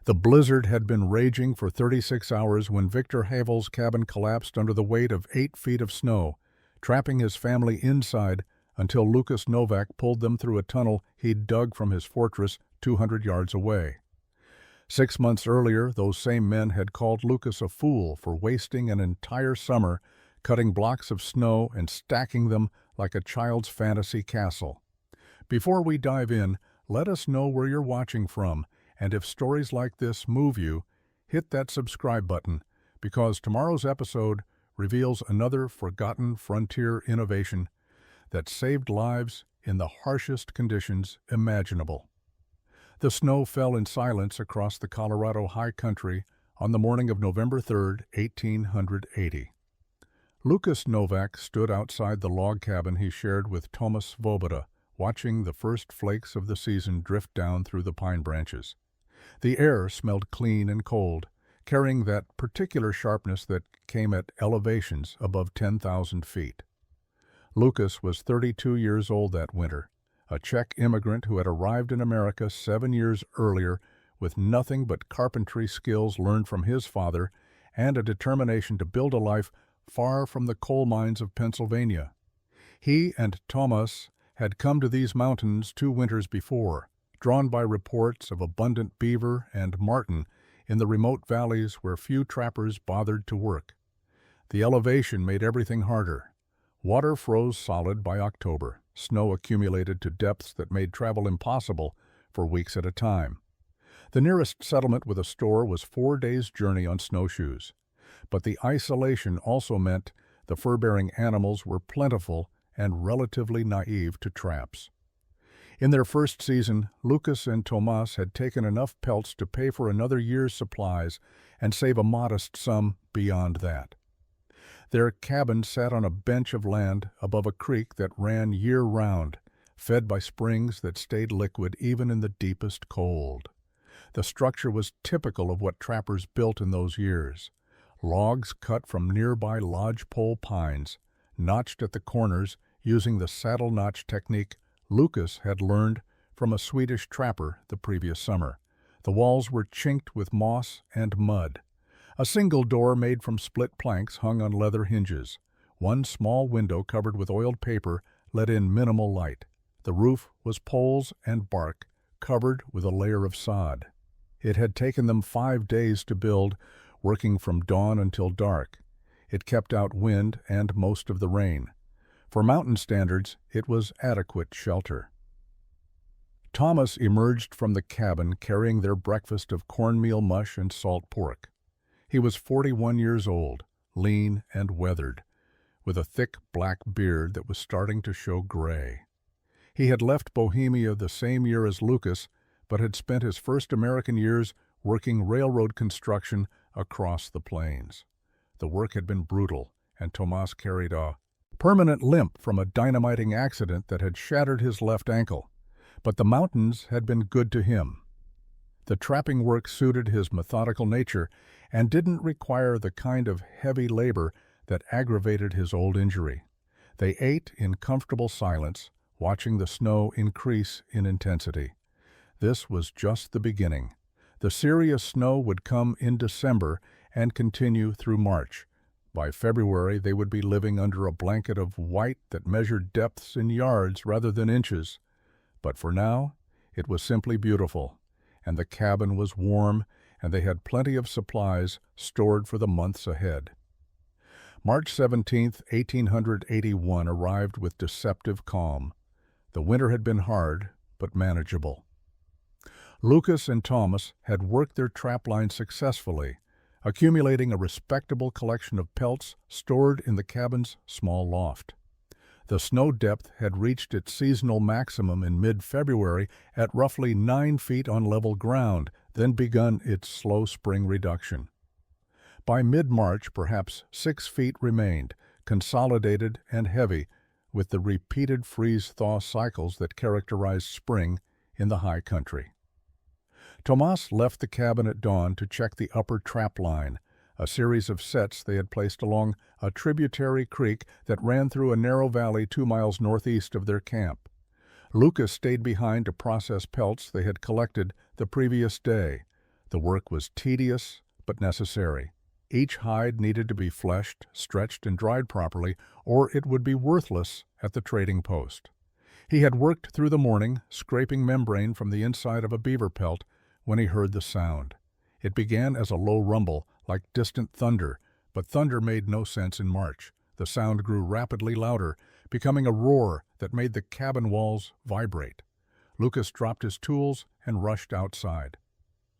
The blizzard had been raging for 36 hours when Victor Havel's cabin collapsed under the weight of 8 feet of snow, trapping his family inside until Lucas Novak pulled them through a tunnel he'd dug from his fortress 200 yards away. 6 months earlier, those same men had called Lucas a fool for wasting an entire summer cutting blocks of snow and stacking them like a child's fantasy castle. Before we dive in, let us know where you're watching from, and if stories like this move you, hit that subscribe button, because tomorrow's episode reveals another forgotten frontier innovation that saved lives in the harshest conditions imaginable. The snow fell in silence across the Colorado high country on the morning of November 3, 1880. Lucas Novak stood outside the log cabin he shared with Tomas Svoboda, watching the first flakes of the season drift down through the pine branches. The air smelled clean and cold, carrying that particular sharpness that came at elevations above 10,000 feet. Lucas was 32 years old that winter, a Czech immigrant who had arrived in America 7 years earlier with nothing but carpentry skills learned from his father and a determination to build a life far from the coal mines of Pennsylvania. He and Thomas had come to these mountains 2 winters before, drawn by reports of abundant beaver and marten in the remote valleys where few trappers bothered to work. The elevation made everything harder. Water froze solid by October. Snow accumulated to depths that made travel impossible for weeks at a time. The nearest settlement with a store was 4 days' journey on snowshoes. But the isolation also meant the fur-bearing animals were plentiful and relatively naive to traps. In their first season, Lucas and Tomas had taken enough pelts to pay for another year's supplies and save a modest sum beyond that. Their cabin sat on a bench of land above a creek that ran year-round, fed by springs that stayed liquid even in the deepest cold. The structure was typical of what trappers built in those years. Logs cut from nearby lodgepole pines, notched at the corners using the saddle notch technique Lucas had learned from a Swedish trapper the previous summer. The walls were chinked with moss and mud. A single door made from split planks hung on leather hinges. One small window covered with oiled paper let in minimal light. The roof was poles and bark, covered with a layer of sod. It had taken them 5 days to build, working from dawn until dark. It kept out wind and most of the rain. For mountain standards, it was adequate shelter. Thomas emerged from the cabin carrying their breakfast of cornmeal mush and salt pork. He was 41 years old, lean and weathered, with a thick black beard that was starting to show gray. He had left Bohemia the same year as Lucas, but had spent his first American years working railroad construction across the plains. The work had been brutal, and Tomas carried a permanent limp from a dynamiting accident that had shattered his left ankle. But the mountains had been good to him. The trapping work suited his methodical nature and didn't require the kind of heavy labor that aggravated his old injury. They ate in comfortable silence, watching the snow increase in intensity. This was just the beginning. The serious snow would come in December and continue through March. By February, they would be living under a blanket of white that measured depths in yards rather than inches. But for now, it was simply beautiful, and the cabin was warm, and they had plenty of supplies stored for the months ahead. March 17, 1881 arrived with deceptive calm. The winter had been hard, but manageable. Lucas and Thomas had worked their trapline successfully, accumulating a respectable collection of pelts stored in the cabin's small loft. The snow depth had reached its seasonal maximum in mid-February at roughly 9 feet on level ground, then begun its slow spring reduction. By mid-March, perhaps 6 feet remained, consolidated and heavy, with the repeated freeze-thaw cycles that characterize spring in the high country. Tomas left the cabin at dawn to check the upper trap line, a series of sets they had placed along a tributary creek that ran through a narrow valley 2 miles northeast of their camp. Lucas stayed behind to process pelts they had collected the previous day. The work was tedious but necessary. Each hide needed to be fleshed, stretched, and dried properly, or it would be worthless at the trading post. He had worked through the morning, scraping membrane from the inside of a beaver pelt, when he heard the sound. It began as a low rumble, like distant thunder, but thunder made no sense in March. The sound grew rapidly louder, becoming a roar that made the cabin walls vibrate. Lucas dropped his tools and rushed outside.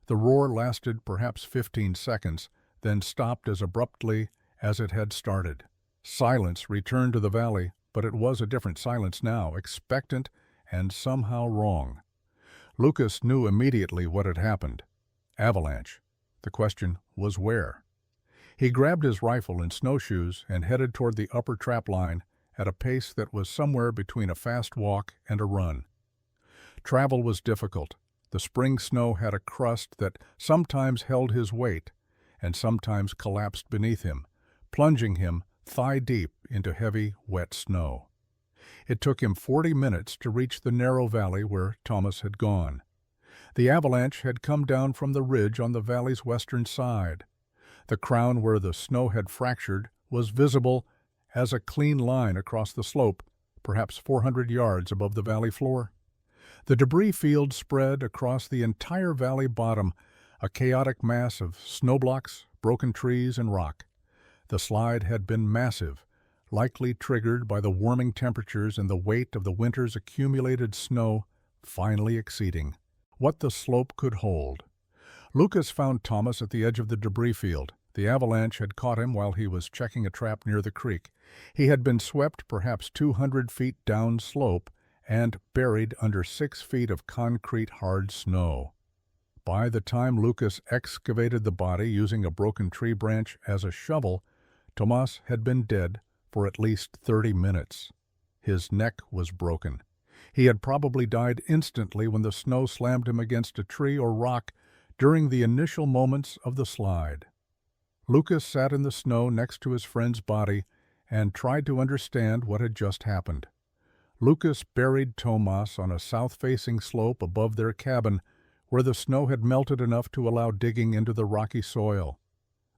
The roar lasted perhaps 15 seconds, then stopped as abruptly as it had started. Silence returned to the valley, but it was a different silence now, expectant and somehow wrong. Lucas knew immediately what had happened. Avalanche. The question was where. He grabbed his rifle and snowshoes and headed toward the upper trap line at a pace that was somewhere between a fast walk and a run. Travel was difficult. The spring snow had a crust that sometimes held his weight and sometimes collapsed beneath him, plunging him thigh-deep into heavy, wet snow. It took him 40 minutes to reach the narrow valley where Thomas had gone. The avalanche had come down from the ridge on the valley's western side. The crown where the snow had fractured was visible as a clean line across the slope, perhaps 400 yards above the valley floor. The debris field spread across the entire valley bottom, a chaotic mass of snowblocks, broken trees, and rock. The slide had been massive, likely triggered by the warming temperatures and the weight of the winter's accumulated snow finally exceeding what the slope could hold. Lucas found Thomas at the edge of the debris field. The avalanche had caught him while he was checking a trap near the creek. He had been swept perhaps 200 feet down slope and buried under 6 feet of concrete hard snow. By the time Lucas excavated the body using a broken tree branch as a shovel, Tomas had been dead for at least 30 minutes. His neck was broken. He had probably died instantly when the snow slammed him against a tree or rock during the initial moments of the slide. Lucas sat in the snow next to his friend's body and tried to understand what had just happened. Lucas buried Tomas on a south-facing slope above their cabin where the snow had melted enough to allow digging into the rocky soil.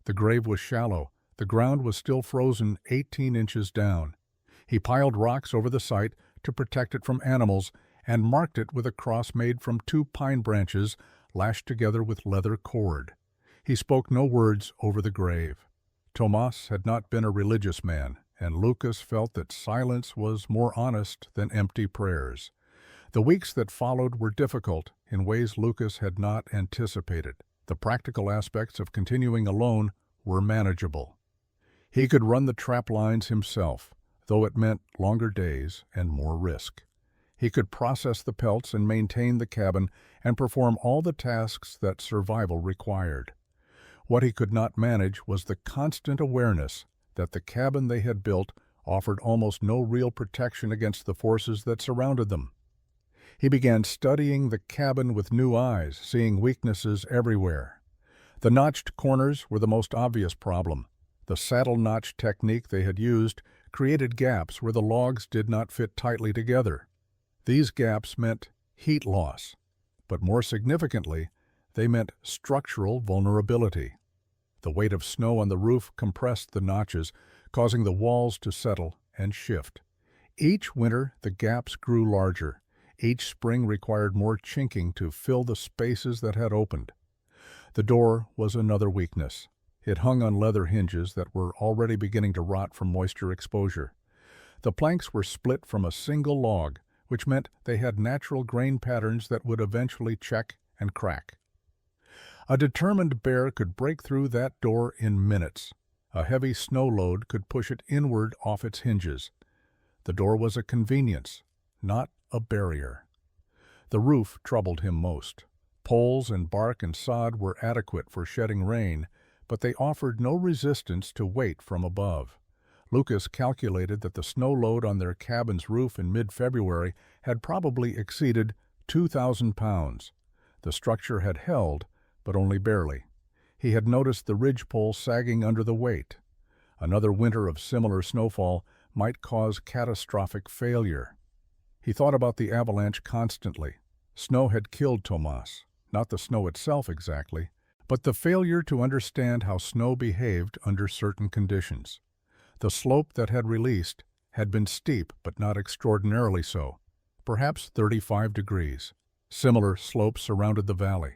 The grave was shallow. The ground was still frozen 18 inches down. He piled rocks over the site to protect it from animals and marked it with a cross made from 2 pine branches lashed together with leather cord. He spoke no words over the grave. Tomas had not been a religious man, and Lucas felt that silence was more honest than empty prayers. The weeks that followed were difficult in ways Lucas had not anticipated. The practical aspects of continuing alone were manageable. He could run the trap lines himself, though it meant longer days and more risk. He could process the pelts and maintain the cabin and perform all the tasks that survival required. What he could not manage was the constant awareness that the cabin they had built offered almost no real protection against the forces that surrounded them. He began studying the cabin with new eyes, seeing weaknesses everywhere. The notched corners were the most obvious problem. The saddle notch technique they had used created gaps where the logs did not fit tightly together. These gaps meant heat loss, but more significantly, they meant structural vulnerability. The weight of snow on the roof compressed the notches, causing the walls to settle and shift. Each winter, the gaps grew larger. Each spring required more chinking to fill the spaces that had opened. The door was another weakness. It hung on leather hinges that were already beginning to rot from moisture exposure. The planks were split from a single log, which meant they had natural grain patterns that would eventually check and crack. A determined bear could break through that door in minutes. A heavy snow load could push it inward off its hinges. The door was a convenience, not a barrier. The roof troubled him most. Poles and bark and sod were adequate for shedding rain, but they offered no resistance to weight from above. Lucas calculated that the snow load on their cabin's roof in mid-February had probably exceeded 2,000 pounds. The structure had held, but only barely. He had noticed the ridgepole sagging under the weight. Another winter of similar snowfall might cause catastrophic failure. He thought about the avalanche constantly. Snow had killed Tomas, not the snow itself exactly, but the failure to understand how snow behaved under certain conditions. The slope that had released had been steep but not extraordinarily so, perhaps 35 degrees. Similar slopes surrounded the valley.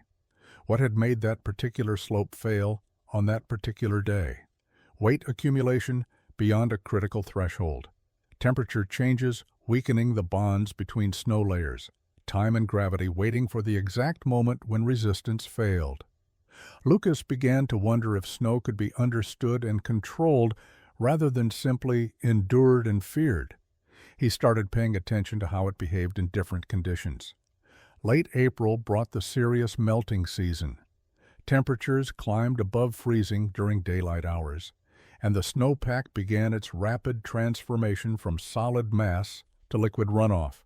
What had made that particular slope fail on that particular day? Weight accumulation beyond a critical threshold. Temperature changes weakening the bonds between snow layers. Time and gravity waiting for the exact moment when resistance failed. Lucas began to wonder if snow could be understood and controlled rather than simply endured and feared. He started paying attention to how it behaved in different conditions. Late April brought the serious melting season. Temperatures climbed above freezing during daylight hours, and the snowpack began its rapid transformation from solid mass to liquid runoff.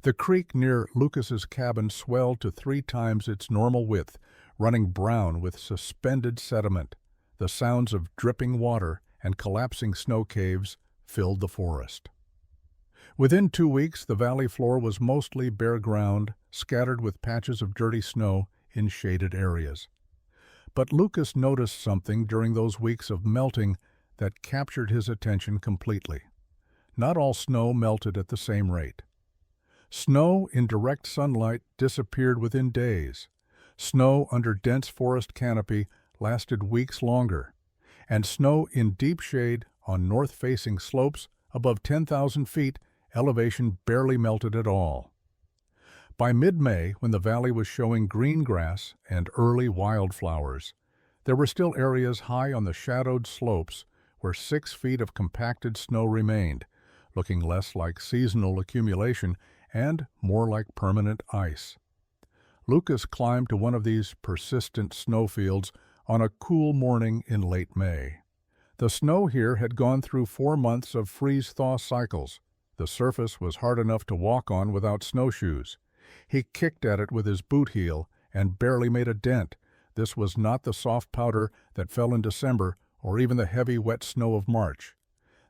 The creek near Lucas's cabin swelled to 3 times its normal width, running brown with suspended sediment. The sounds of dripping water and collapsing snow caves filled the forest. Within 2 weeks, the valley floor was mostly bare ground, scattered with patches of dirty snow in shaded areas. But Lucas noticed something during those weeks of melting that captured his attention completely. Not all snow melted at the same rate. Snow in direct sunlight disappeared within days. Snow under dense forest canopy lasted weeks longer, and snow in deep shade on north-facing slopes above 10,000 feet elevation barely melted at all. By mid-May, when the valley was showing green grass and early wildflowers, there were still areas high on the shadowed slopes where 6 feet of compacted snow remained, looking less like seasonal accumulation and more like permanent ice. Lucas climbed to one of these persistent snowfields on a cool morning in late May. The snow here had gone through 4 months of freeze-thaw cycles. The surface was hard enough to walk on without snowshoes. He kicked at it with his boot heel and barely made a dent. This was not the soft powder that fell in December or even the heavy, wet snow of March.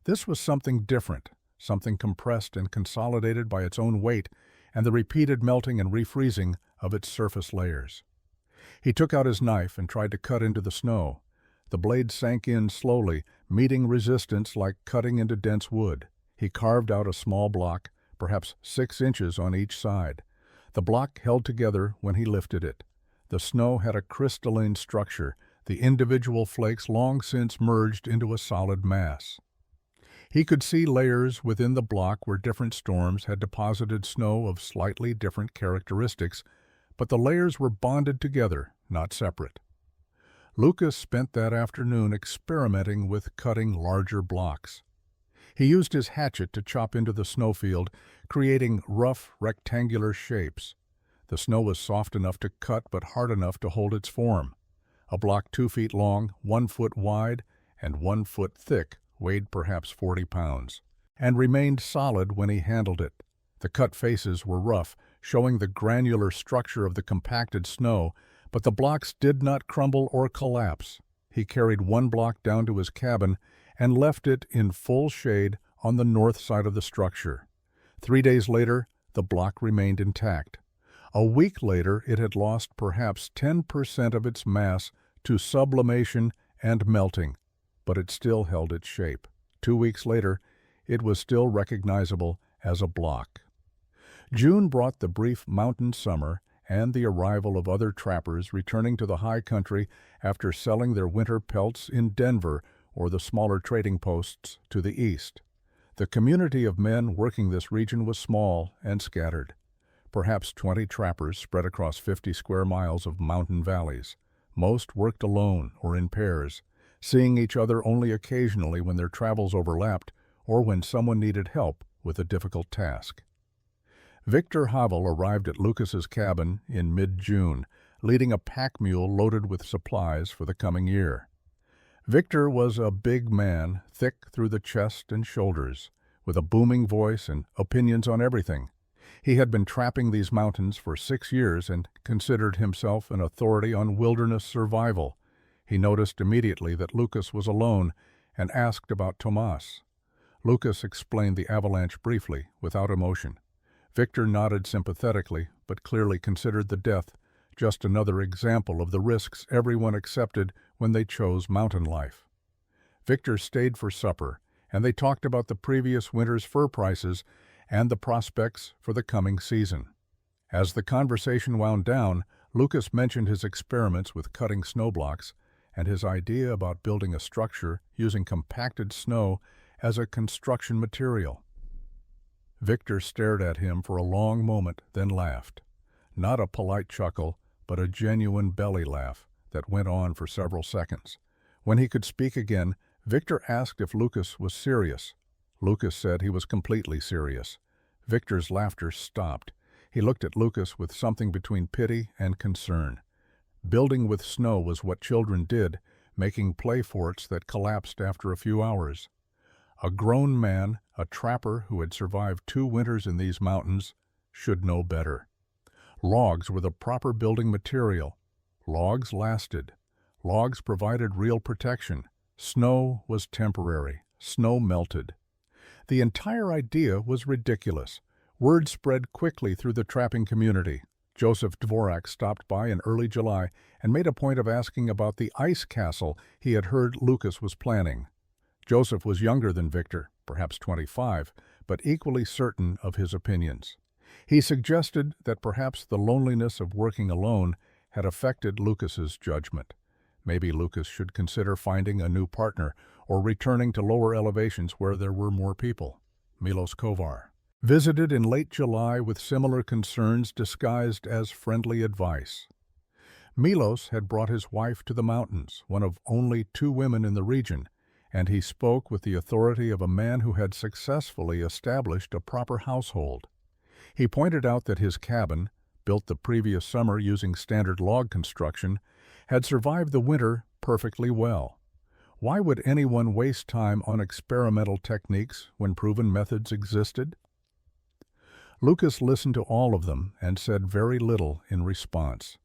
This was something different, something compressed and consolidated by its own weight and the repeated melting and refreezing of its surface layers. He took out his knife and tried to cut into the snow. The blade sank in slowly, meeting resistance like cutting into dense wood. He carved out a small block, perhaps 6 inches on each side. The block held together when he lifted it. The snow had a crystalline structure, the individual flakes long since merged into a solid mass. He could see layers within the block where different storms had deposited snow of slightly different characteristics, but the layers were bonded together, not separate. Lucas spent that afternoon experimenting with cutting larger blocks. He used his hatchet to chop into the snowfield, creating rough, rectangular shapes. The snow was soft enough to cut but hard enough to hold its form. A block 2 feet long, 1 foot wide, and 1 foot thick weighed perhaps 40 pounds, and remained solid when he handled it. The cut faces were rough, showing the granular structure of the compacted snow, but the blocks did not crumble or collapse. He carried 1 block down to his cabin and left it in full shade on the north side of the structure. 3 days later, the block remained intact. A week later, it had lost perhaps 10% of its mass to sublimation and melting, but it still held its shape. 2 weeks later, it was still recognizable as a block. June brought the brief mountain summer and the arrival of other trappers returning to the high country after selling their winter pelts in Denver or the smaller trading posts to the east. The community of men working this region was small and scattered. Perhaps 20 trappers spread across 50 square miles of mountain valleys. Most worked alone or in pairs, seeing each other only occasionally when their travels overlapped or when someone needed help with a difficult task. Victor Havel arrived at Lucas's cabin in mid-June, leading a pack mule loaded with supplies for the coming year. Victor was a big man, thick through the chest and shoulders, with a booming voice and opinions on everything. He had been trapping these mountains for 6 years and considered himself an authority on wilderness survival. He noticed immediately that Lucas was alone and asked about Tomas. Lucas explained the avalanche briefly, without emotion. Victor nodded sympathetically, but clearly considered the death just another example of the risks everyone accepted when they chose mountain life. Victor stayed for supper, and they talked about the previous winter's fur prices and the prospects for the coming season. As the conversation wound down, Lucas mentioned his experiments with cutting snow blocks and his idea about building a structure using compacted snow as a construction material. Victor stared at him for a long moment, then laughed. Not a polite chuckle, but a genuine belly laugh that went on for several seconds. When he could speak again, Victor asked if Lucas was serious. Lucas said he was completely serious. Victor's laughter stopped. He looked at Lucas with something between pity and concern. Building with snow was what children did, making play forts that collapsed after a few hours. A grown man, a trapper who had survived 2 winters in these mountains, should know better. Logs were the proper building material. Logs lasted. Logs provided real protection. Snow was temporary. Snow melted. The entire idea was ridiculous. Word spread quickly through the trapping community. Joseph Dvorak stopped by in early July and made a point of asking about the ice castle he had heard Lucas was planning. Joseph was younger than Victor, perhaps 25, but equally certain of his opinions. He suggested that perhaps the loneliness of working alone had affected Lucas's judgment. Maybe Lucas should consider finding a new partner or returning to lower elevations where there were more people. Milos Kovar visited in late July with similar concerns disguised as friendly advice. Milos had brought his wife to the mountains, one of only 2 women in the region, and he spoke with the authority of a man who had successfully established a proper household. He pointed out that his cabin, built the previous summer using standard log construction, had survived the winter perfectly well. Why would anyone waste time on experimental techniques when proven methods existed? Lucas listened to all of them and said very little in response.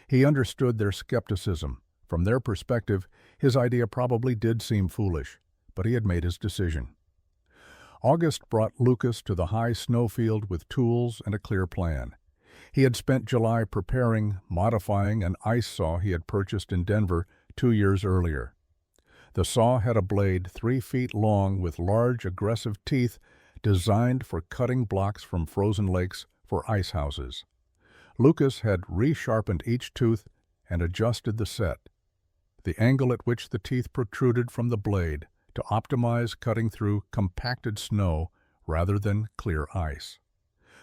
He understood their skepticism. From their perspective, his idea probably did seem foolish, but he had made his decision. August brought Lucas to the high snowfield with tools and a clear plan. He had spent July preparing, modifying an ice saw he had purchased in Denver 2 years earlier. The saw had a blade 3 feet long with large, aggressive teeth designed for cutting blocks from frozen lakes for ice houses. Lucas had resharpened each tooth and adjusted the set, the angle at which the teeth protruded from the blade, to optimize cutting through compacted snow rather than clear ice.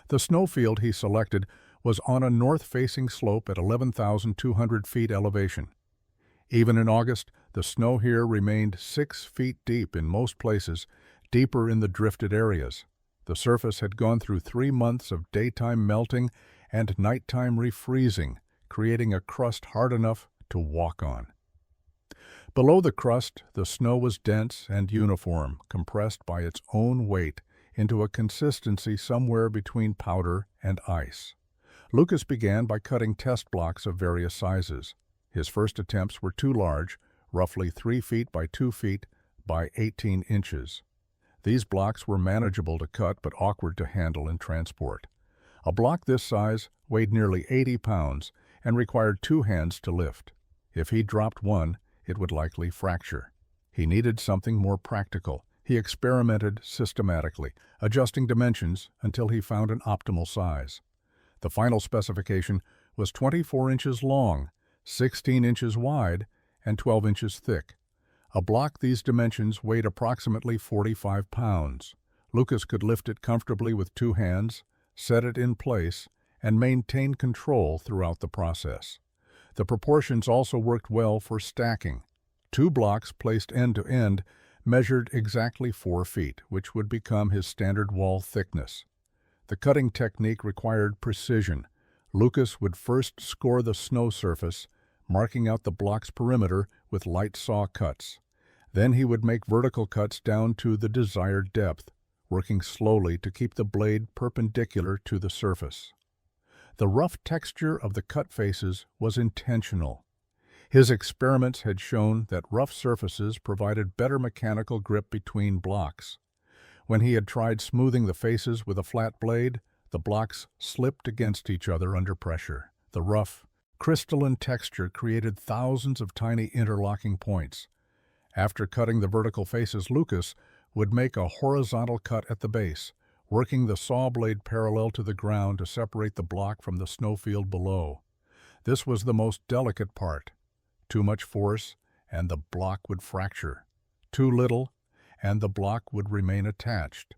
The snowfield he selected was on a north-facing slope at 11,200 feet elevation. Even in August, the snow here remained 6 feet deep in most places, deeper in the drifted areas. The surface had gone through 3 months of daytime melting and nighttime refreezing, creating a crust hard enough to walk on. Below the crust, the snow was dense and uniform, compressed by its own weight into a consistency somewhere between powder and ice. Lucas began by cutting test blocks of various sizes. His first attempts were too large, roughly 3 feet by 2 feet by 18 inches. These blocks were manageable to cut but awkward to handle and transport. A block this size weighed nearly 80 pounds and required 2 hands to lift. If he dropped one, it would likely fracture. He needed something more practical. He experimented systematically, adjusting dimensions until he found an optimal size. The final specification was 24 inches long, 16 inches wide, and 12 inches thick. A block these dimensions weighed approximately 45 pounds. Lucas could lift it comfortably with 2 hands, set it in place, and maintain control throughout the process. The proportions also worked well for stacking. 2 blocks placed end to end measured exactly 4 feet, which would become his standard wall thickness. The cutting technique required precision. Lucas would first score the snow surface, marking out the block's perimeter with light saw cuts. Then he would make vertical cuts down to the desired depth, working slowly to keep the blade perpendicular to the surface. The rough texture of the cut faces was intentional. His experiments had shown that rough surfaces provided better mechanical grip between blocks. When he had tried smoothing the faces with a flat blade, the blocks slipped against each other under pressure. The rough, Crystalline texture created thousands of tiny interlocking points. After cutting the vertical faces, Lucas would make a horizontal cut at the base, working the saw blade parallel to the ground to separate the block from the snowfield below. This was the most delicate part. Too much force, and the block would fracture. Too little, and the block would remain attached.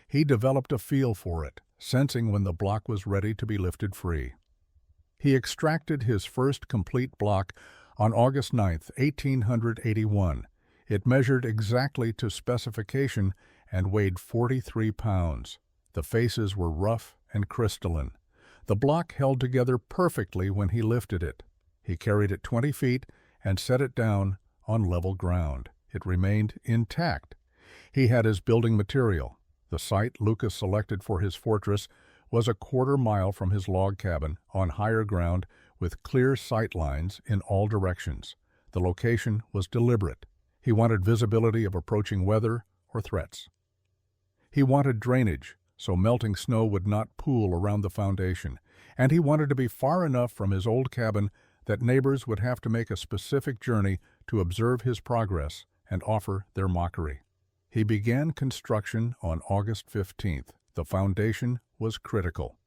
He developed a feel for it, sensing when the block was ready to be lifted free. He extracted his first complete block on August 9, 1881. It measured exactly to specification and weighed 43 pounds. The faces were rough and crystalline. The block held together perfectly when he lifted it. He carried it 20 feet and set it down on level ground. It remained intact. He had his building material. The site Lucas selected for his fortress was a quarter-mile from his log cabin on higher ground with clear sight lines in all directions. The location was deliberate. He wanted visibility of approaching weather or threats. He wanted drainage, so melting snow would not pool around the foundation, and he wanted to be far enough from his old cabin that neighbors would have to make a specific journey to observe his progress and offer their mockery. He began construction on August 15th. The foundation was critical.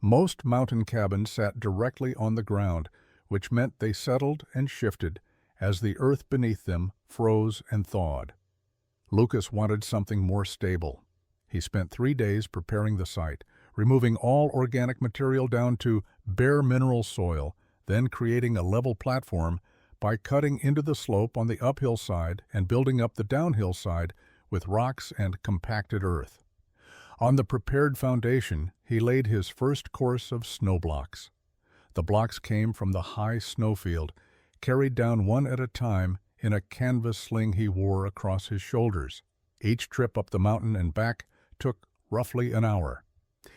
Most mountain cabins sat directly on the ground, which meant they settled and shifted as the earth beneath them froze and thawed. Lucas wanted something more stable. He spent 3 days preparing the site, removing all organic material down to bare mineral soil, then creating a level platform by cutting into the slope on the uphill side and building up the downhill side with rocks and compacted earth. On the prepared foundation, he laid his first course of snow blocks. The blocks came from the high snowfield, carried down one at a time in a canvas sling he wore across his shoulders. Each trip up the mountain and back took roughly an hour.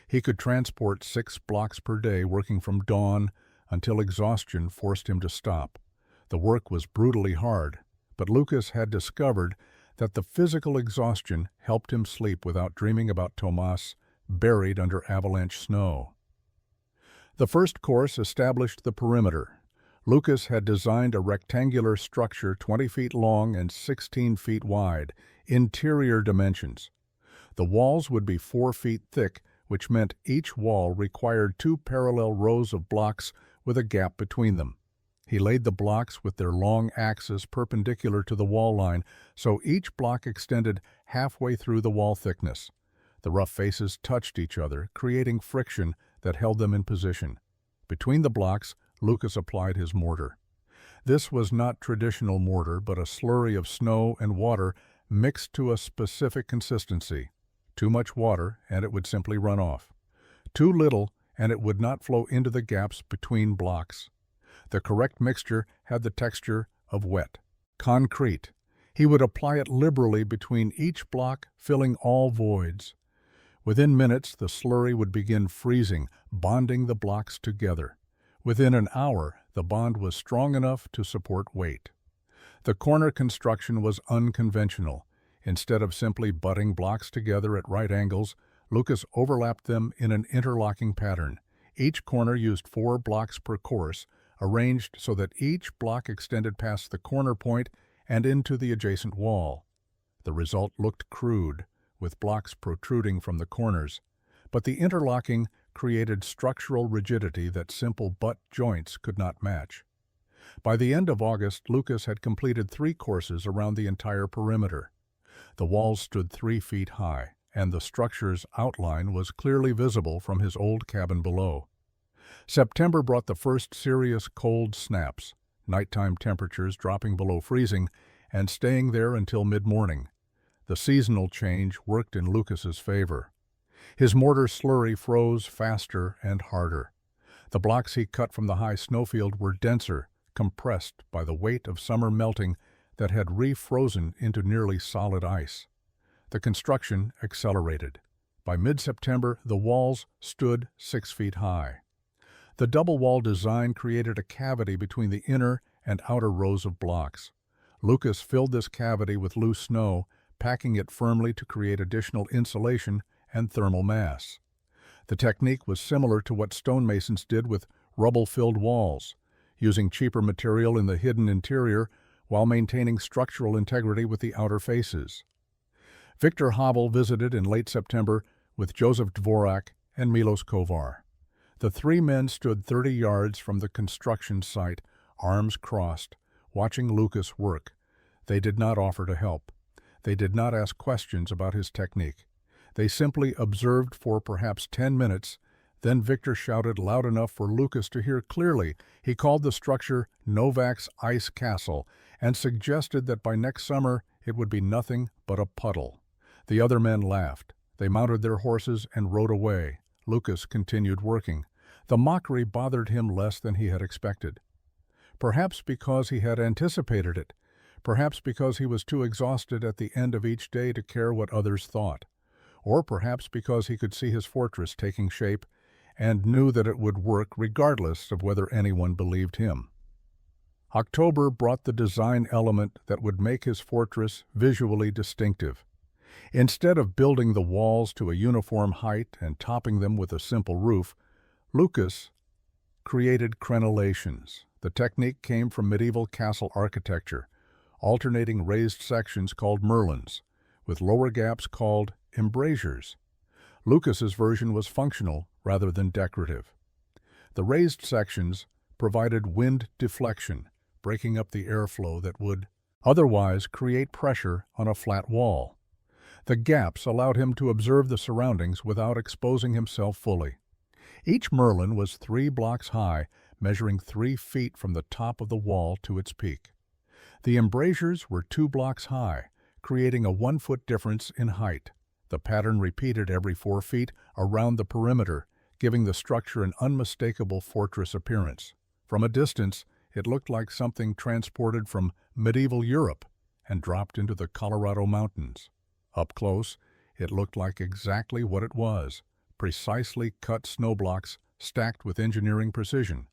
He could transport 6 blocks per day, working from dawn until exhaustion forced him to stop. The work was brutally hard, but Lucas had discovered that the physical exhaustion helped him sleep without dreaming about Tomas buried under avalanche snow. The first course established the perimeter. Lucas had designed a rectangular structure 20 feet long and 16 feet wide, interior dimensions. The walls would be 4 feet thick, which meant each wall required 2 parallel rows of blocks with a gap between them. He laid the blocks with their long axes perpendicular to the wall line, so each block extended halfway through the wall thickness. The rough faces touched each other, creating friction that held them in position. Between the blocks, Lucas applied his mortar. This was not traditional mortar, but a slurry of snow and water mixed to a specific consistency. Too much water, and it would simply run off. Too little, and it would not flow into the gaps between blocks. The correct mixture had the texture of wet concrete. He would apply it liberally between each block, filling all voids. Within minutes, the slurry would begin freezing, bonding the blocks together. Within an hour, the bond was strong enough to support weight. The corner construction was unconventional. Instead of simply butting blocks together at right angles, Lucas overlapped them in an interlocking pattern. Each corner used 4 blocks per course, arranged so that each block extended past the corner point and into the adjacent wall. The result looked crude, with blocks protruding from the corners, but the interlocking created structural rigidity that simple butt joints could not match. By the end of August, Lucas had completed 3 courses around the entire perimeter. The walls stood 3 feet high, and the structure's outline was clearly visible from his old cabin below. September brought the first serious cold snaps, nighttime temperatures dropping below freezing and staying there until mid-morning. The seasonal change worked in Lucas's favor. His mortar slurry froze faster and harder. The blocks he cut from the high snowfield were denser, compressed by the weight of summer melting that had refrozen into nearly solid ice. The construction accelerated. By mid-September, the walls stood 6 feet high. The double wall design created a cavity between the inner and outer rows of blocks. Lucas filled this cavity with loose snow, packing it firmly to create additional insulation and thermal mass. The technique was similar to what stonemasons did with rubble-filled walls, using cheaper material in the hidden interior while maintaining structural integrity with the outer faces. Victor Havel visited in late September with Joseph Dvorak and Milos Kovar. The three men stood 30 yards from the construction site, arms crossed, watching Lucas work. They did not offer to help. They did not ask questions about his technique. They simply observed for perhaps 10 minutes. Then Victor shouted loud enough for Lucas to hear clearly. He called the structure Novak's Ice Castle and suggested that by next summer it would be nothing but a puddle. The other men laughed. They mounted their horses and rode away. Lucas continued working. The mockery bothered him less than he had expected. Perhaps because he had anticipated it. Perhaps because he was too exhausted at the end of each day to care what others thought. Or perhaps because he could see his fortress taking shape and knew that it would work regardless of whether anyone believed him. October brought the design element that would make his fortress visually distinctive. Instead of building the walls to a uniform height and topping them with a simple roof, Lucas created crenellations. The technique came from medieval castle architecture, alternating raised sections called merlons, with lower gaps called embrasures. Lucas's version was functional rather than decorative. The raised sections provided wind deflection, breaking up the airflow that would otherwise create pressure on a flat wall. The gaps allowed him to observe the surroundings without exposing himself fully. Each merlon was 3 blocks high, measuring 3 feet from the top of the wall to its peak. The embrasures were 2 blocks high, creating a 1-foot difference in height. The pattern repeated every 4 feet around the perimeter, giving the structure an unmistakable fortress appearance. From a distance, it looked like something transported from medieval Europe and dropped into the Colorado mountains. Up close, it looked like exactly what it was, precisely cut snow blocks stacked with engineering precision.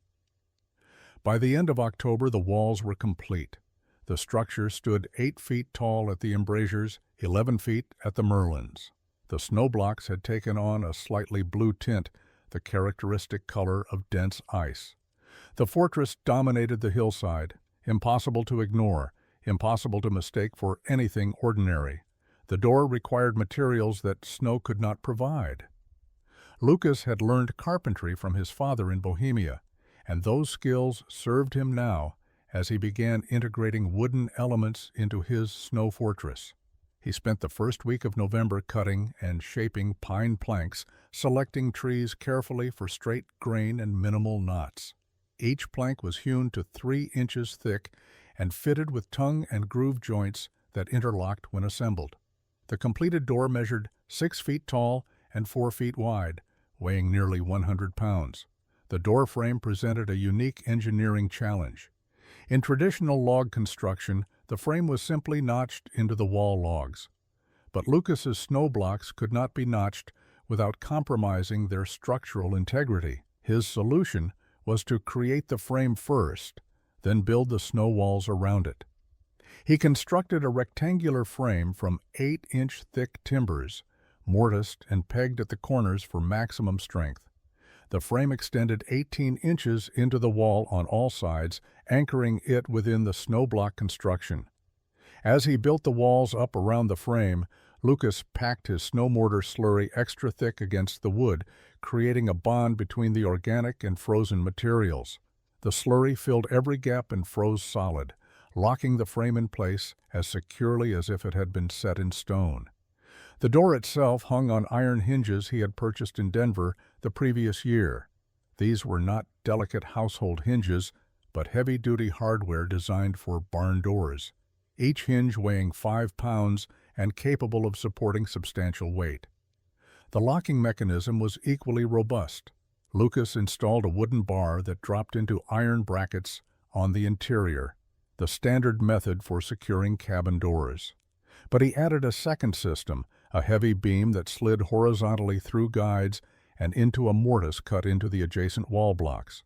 By the end of October, the walls were complete. The structure stood 8 feet tall at the embrasures, 11 feet at the merlons. The snow blocks had taken on a slightly blue tint, the characteristic color of dense ice. The fortress dominated the hillside, impossible to ignore, impossible to mistake for anything ordinary. The door required materials that snow could not provide. Lucas had learned carpentry from his father in Bohemia, and those skills served him now as he began integrating wooden elements into his snow fortress. He spent the first week of November cutting and shaping pine planks, selecting trees carefully for straight grain and minimal knots. Each plank was hewn to 3 inches thick and fitted with tongue and groove joints that interlocked when assembled. The completed door measured 6 feet tall and 4 feet wide, weighing nearly 100 pounds. The door frame presented a unique engineering challenge. In traditional log construction, the frame was simply notched into the wall logs. But Lucas's snow blocks could not be notched without compromising their structural integrity. His solution was to create the frame first, then build the snow walls around it. He constructed a rectangular frame from 8-inch thick timbers, mortised and pegged at the corners for maximum strength. The frame extended 18 inches into the wall on all sides, anchoring it within the snow block construction. As he built the walls up around the frame, Lucas packed his snow mortar slurry extra thick against the wood, creating a bond between the organic and frozen materials. The slurry filled every gap and froze solid, locking the frame in place as securely as if it had been set in stone. The door itself hung on iron hinges he had purchased in Denver the previous year. These were not delicate household hinges, but heavy-duty hardware designed for barn doors, each hinge weighing 5 pounds and capable of supporting substantial weight. The locking mechanism was equally robust. Lucas installed a wooden bar that dropped into iron brackets on the interior, the standard method for securing cabin doors. But he added a second system, a heavy beam that slid horizontally through guides and into a mortise cut into the adjacent wall blocks.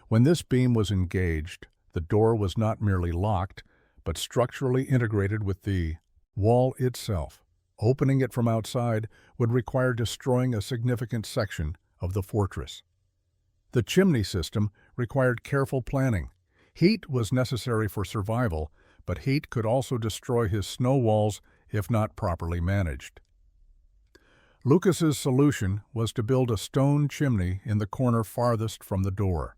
When this beam was engaged, the door was not merely locked, but structurally integrated with the wall itself. Opening it from outside would require destroying a significant section of the fortress. The chimney system required careful planning. Heat was necessary for survival, but heat could also destroy his snow walls if not properly managed. Lucas's solution was to build a stone chimney in the corner farthest from the door.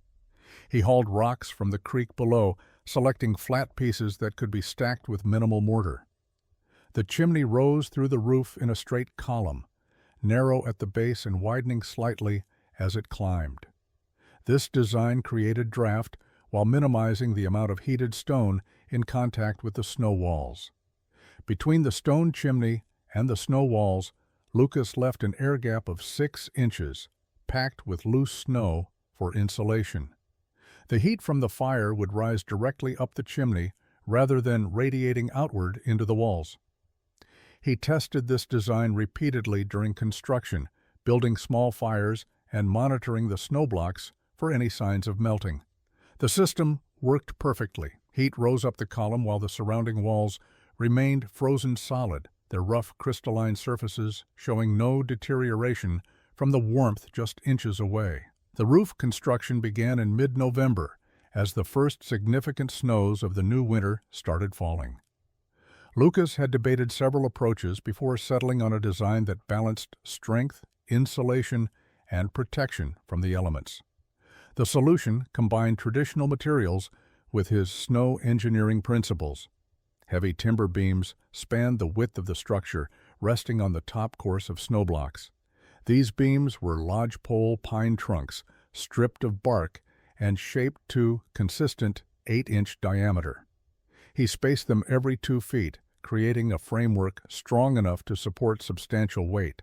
He hauled rocks from the creek below, selecting flat pieces that could be stacked with minimal mortar. The chimney rose through the roof in a straight column, narrow at the base and widening slightly as it climbed. This design created draft while minimizing the amount of heated stone in contact with the snow walls. Between the stone chimney and the snow walls, Lucas left an air gap of 6 inches, packed with loose snow for insulation. The heat from the fire would rise directly up the chimney rather than radiating outward into the walls. He tested this design repeatedly during construction, building small fires and monitoring the snow blocks for any signs of melting. The system worked perfectly. Heat rose up the column while the surrounding walls remained frozen solid, their rough crystalline surfaces showing no deterioration from the warmth just inches away. The roof construction began in mid-November as the first significant snows of the new winter started falling. Lucas had debated several approaches before settling on a design that balanced strength, insulation, and protection from the elements. The solution combined traditional materials with his snow engineering principles. Heavy timber beams spanned the width of the structure, resting on the top course of snow blocks. These beams were lodgepole pine trunks, stripped of bark and shaped to consistent 8-inch diameter. He spaced them every 2 feet, creating a framework strong enough to support substantial weight.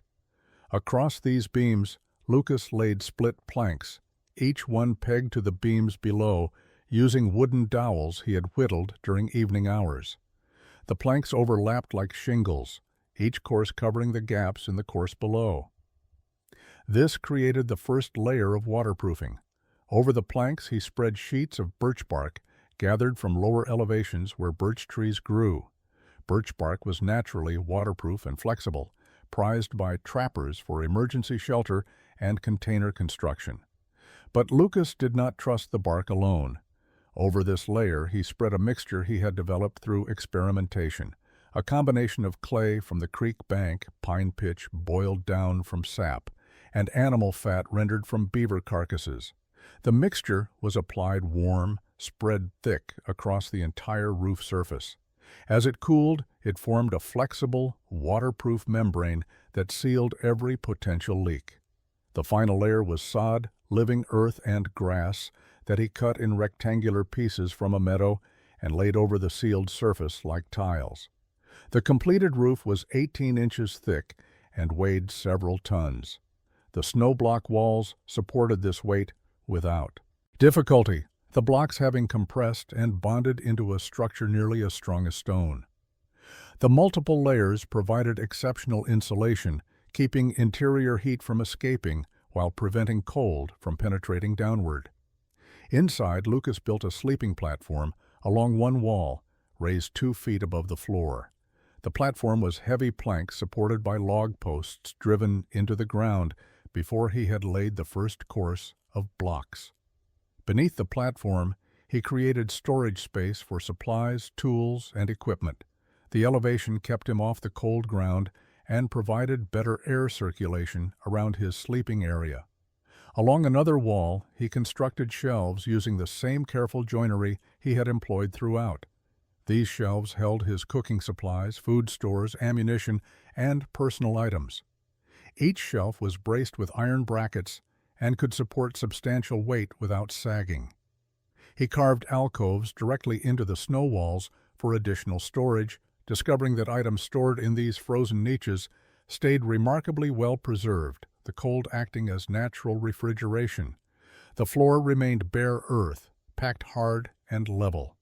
Across these beams, Lucas laid split planks, each one pegged to the beams below, using wooden dowels he had whittled during evening hours. The planks overlapped like shingles, each course covering the gaps in the course below. This created the first layer of waterproofing. Over the planks he spread sheets of birch bark gathered from lower elevations where birch trees grew. Birch bark was naturally waterproof and flexible, prized by trappers for emergency shelter and container construction. But Lucas did not trust the bark alone. Over this layer he spread a mixture he had developed through experimentation, a combination of clay from the creek bank, pine pitch boiled down from sap, and animal fat rendered from beaver carcasses. The mixture was applied warm, spread thick across the entire roof surface. As it cooled, it formed a flexible, waterproof membrane that sealed every potential leak. The final layer was sod, living earth, and grass that he cut in rectangular pieces from a meadow and laid over the sealed surface like tiles. The completed roof was 18 inches thick and weighed several tons. The snow block walls supported this weight without difficulty, the blocks having compressed and bonded into a structure nearly as strong as stone. The multiple layers provided exceptional insulation, keeping interior heat from escaping while preventing cold from penetrating downward. Inside, Lucas built a sleeping platform along one wall, raised 2 feet above the floor. The platform was heavy planks supported by log posts driven into the ground before he had laid the first course of blocks. Beneath the platform, he created storage space for supplies, tools, and equipment. The elevation kept him off the cold ground and provided better air circulation around his sleeping area. Along another wall, he constructed shelves using the same careful joinery he had employed throughout. These shelves held his cooking supplies, food stores, ammunition, and personal items. Each shelf was braced with iron brackets and could support substantial weight without sagging. He carved alcoves directly into the snow walls for additional storage, discovering that items stored in these frozen niches stayed remarkably well preserved, the cold acting as natural refrigeration. The floor remained bare earth, packed hard and level.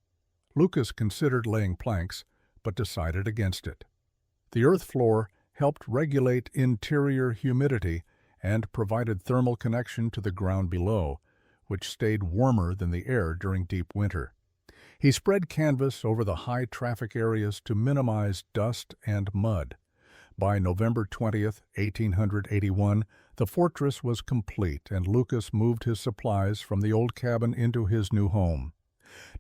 Lucas considered laying planks, but decided against it. The earth floor helped regulate interior humidity and provided thermal connection to the ground below, which stayed warmer than the air during deep winter. He spread canvas over the high traffic areas to minimize dust and mud. By November 20, 1881, The fortress was complete, and Lucas moved his supplies from the old cabin into his new home.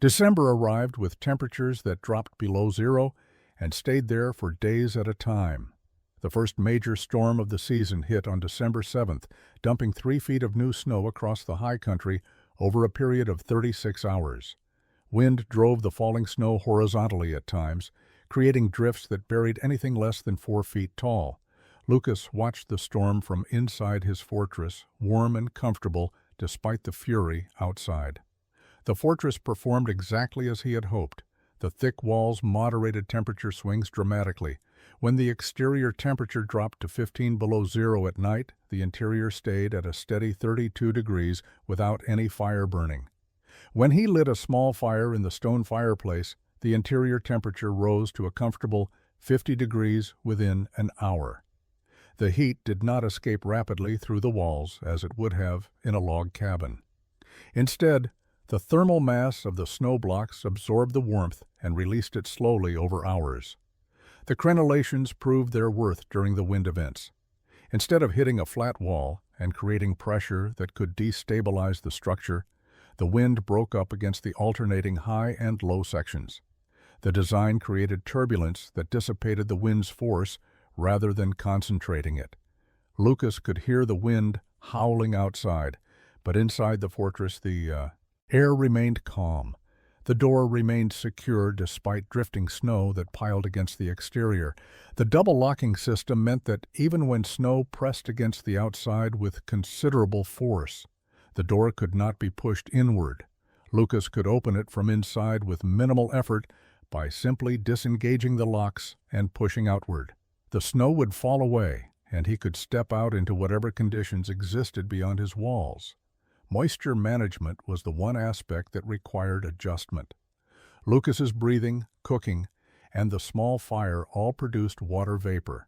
December arrived with temperatures that dropped below zero and stayed there for days at a time. The first major storm of the season hit on December 7th, dumping 3 feet of new snow across the high country over a period of 36 hours. Wind drove the falling snow horizontally at times, creating drifts that buried anything less than 4 feet tall. Lucas watched the storm from inside his fortress, warm and comfortable despite the fury outside. The fortress performed exactly as he had hoped. The thick walls moderated temperature swings dramatically. When the exterior temperature dropped to 15 below zero at night, the interior stayed at a steady 32 degrees without any fire burning. When he lit a small fire in the stone fireplace, the interior temperature rose to a comfortable 50 degrees within an hour. The heat did not escape rapidly through the walls as it would have in a log cabin. Instead, the thermal mass of the snow blocks absorbed the warmth and released it slowly over hours. The crenellations proved their worth during the wind events. Instead of hitting a flat wall and creating pressure that could destabilize the structure, the wind broke up against the alternating high and low sections. The design created turbulence that dissipated the wind's force rather than concentrating it. Lucas could hear the wind howling outside, but inside the fortress the air remained calm. The door remained secure despite drifting snow that piled against the exterior. The double locking system meant that even when snow pressed against the outside with considerable force, the door could not be pushed inward. Lucas could open it from inside with minimal effort by simply disengaging the locks and pushing outward. The snow would fall away, and he could step out into whatever conditions existed beyond his walls. Moisture management was the one aspect that required adjustment. Lucas's breathing, cooking, and the small fire all produced water vapor.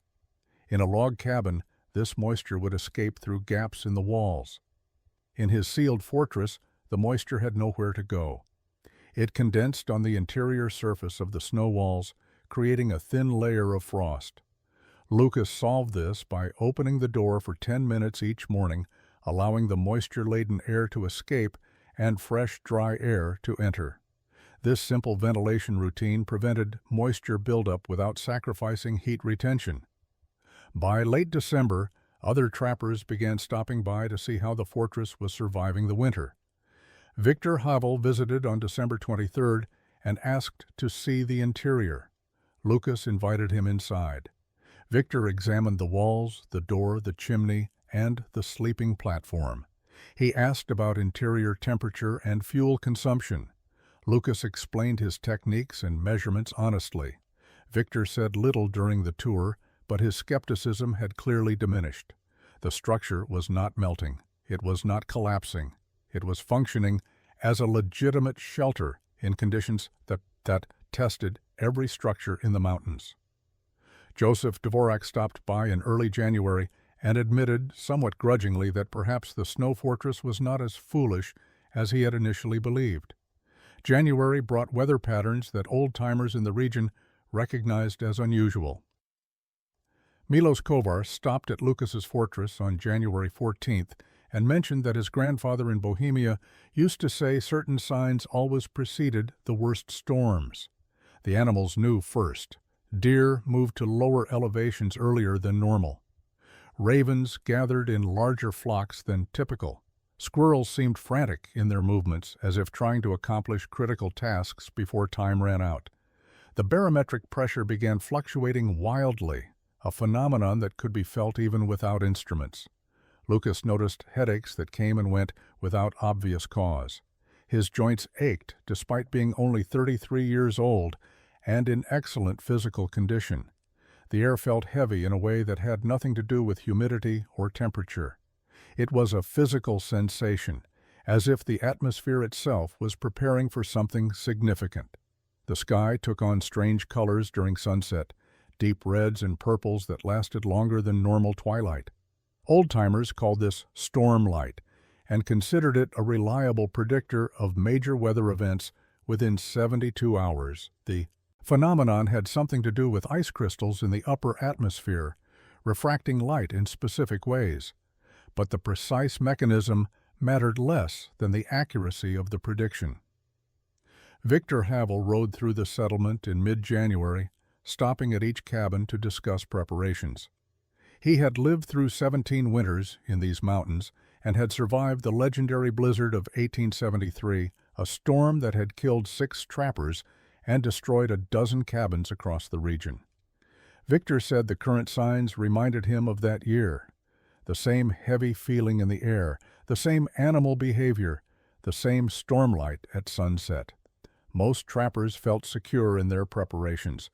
In a log cabin, this moisture would escape through gaps in the walls. In his sealed fortress, the moisture had nowhere to go. It condensed on the interior surface of the snow walls, creating a thin layer of frost. Lucas solved this by opening the door for 10 minutes each morning, allowing the moisture-laden air to escape and fresh, dry air to enter. This simple ventilation routine prevented moisture buildup without sacrificing heat retention. By late December, other trappers began stopping by to see how the fortress was surviving the winter. Victor Havel visited on December 23rd and asked to see the interior. Lucas invited him inside. Victor examined the walls, the door, the chimney, and the sleeping platform. He asked about interior temperature and fuel consumption. Lucas explained his techniques and measurements honestly. Victor said little during the tour, but his skepticism had clearly diminished. The structure was not melting. It was not collapsing. It was functioning as a legitimate shelter in conditions that tested every structure in the mountains. Joseph Dvorak stopped by in early January and admitted, somewhat grudgingly, that perhaps the snow fortress was not as foolish as he had initially believed. January brought weather patterns that old-timers in the region recognized as unusual. Milos Kovar stopped at Lucas's fortress on January 14th and mentioned that his grandfather in Bohemia used to say certain signs always preceded the worst storms. The animals knew first. Deer moved to lower elevations earlier than normal. Ravens gathered in larger flocks than typical. Squirrels seemed frantic in their movements, as if trying to accomplish critical tasks before time ran out. The barometric pressure began fluctuating wildly, a phenomenon that could be felt even without instruments. Lucas noticed headaches that came and went without obvious cause. His joints ached despite being only 33 years old and in excellent physical condition. The air felt heavy in a way that had nothing to do with humidity or temperature. It was a physical sensation, as if the atmosphere itself was preparing for something significant. The sky took on strange colors during sunset, deep reds and purples that lasted longer than normal twilight. Old-timers called this storm light and considered it a reliable predictor of major weather events within 72 hours. The phenomenon had something to do with ice crystals in the upper atmosphere, refracting light in specific ways. but the precise mechanism mattered less than the accuracy of the prediction. Victor Havel rode through the settlement in mid-January, stopping at each cabin to discuss preparations. He had lived through 17 winters in these mountains and had survived the legendary blizzard of 1873, a storm that had killed 6 trappers and destroyed a dozen cabins across the region. Victor said the current signs reminded him of that year. The same heavy feeling in the air, the same animal behavior, the same stormlight at sunset. Most trappers felt secure in their preparations.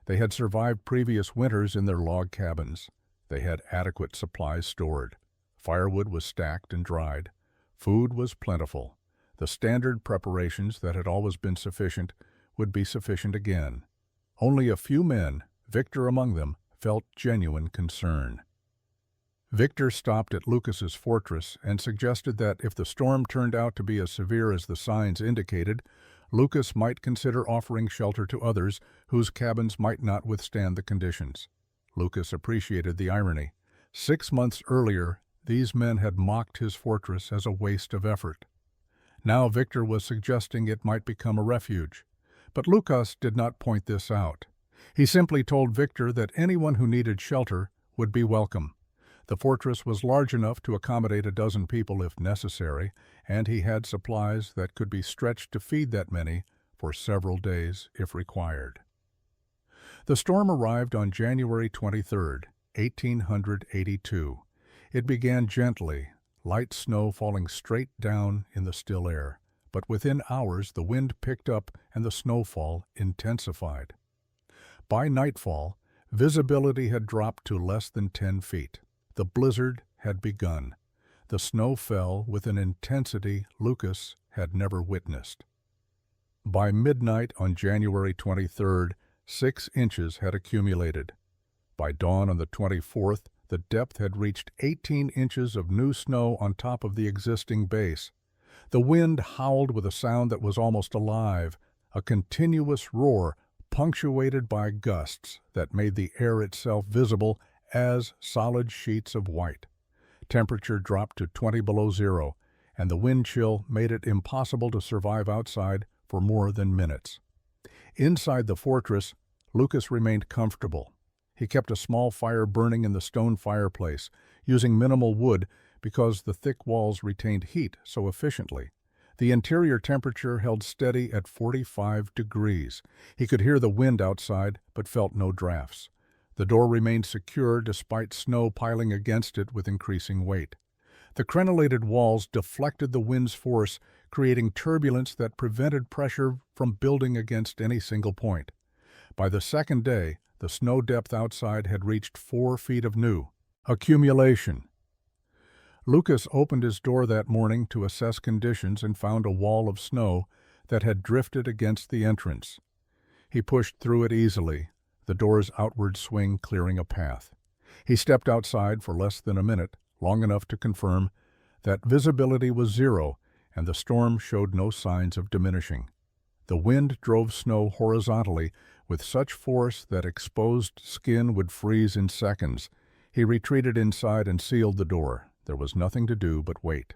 They had survived previous winters in their log cabins. They had adequate supplies stored. Firewood was stacked and dried. Food was plentiful. The standard preparations that had always been sufficient would be sufficient again. Only a few men, Victor among them, felt genuine concern. Victor stopped at Lucas's fortress and suggested that if the storm turned out to be as severe as the signs indicated, Lucas might consider offering shelter to others whose cabins might not withstand the conditions. Lucas appreciated the irony. 6 months earlier, these men had mocked his fortress as a waste of effort. Now Victor was suggesting it might become a refuge. But Lucas did not point this out. He simply told Victor that anyone who needed shelter would be welcome. The fortress was large enough to accommodate a dozen people if necessary, and he had supplies that could be stretched to feed that many for several days if required. The storm arrived on January 23, 1882. It began gently, light snow falling straight down in the still air, but within hours the wind picked up and the snowfall intensified. By nightfall, visibility had dropped to less than 10 feet. The blizzard had begun. The snow fell with an intensity Lucas had never witnessed. By midnight on January 23rd, 6 inches had accumulated. By dawn on the 24th, the depth had reached 18 inches of new snow on top of the existing base. The wind howled with a sound that was almost alive, a continuous roar punctuated by gusts that made the air itself visible as solid sheets of white. Temperature dropped to 20 below zero, and the wind chill made it impossible to survive outside for more than minutes. Inside the fortress, Lucas remained comfortable. He kept a small fire burning in the stone fireplace, using minimal wood because the thick walls retained heat so efficiently. The interior temperature held steady at 45 degrees. He could hear the wind outside, but felt no drafts. The door remained secure despite snow piling against it with increasing weight. The crenellated walls deflected the wind's force, creating turbulence that prevented pressure from building against any single point. By the second day, the snow depth outside had reached 4 feet of new accumulation. Lucas opened his door that morning to assess conditions and found a wall of snow that had drifted against the entrance. He pushed through it easily, the door's outward swing clearing a path. He stepped outside for less than a minute, long enough to confirm that visibility was zero and the storm showed no signs of diminishing. The wind drove snow horizontally with such force that exposed skin would freeze in seconds. He retreated inside and sealed the door. There was nothing to do but wait.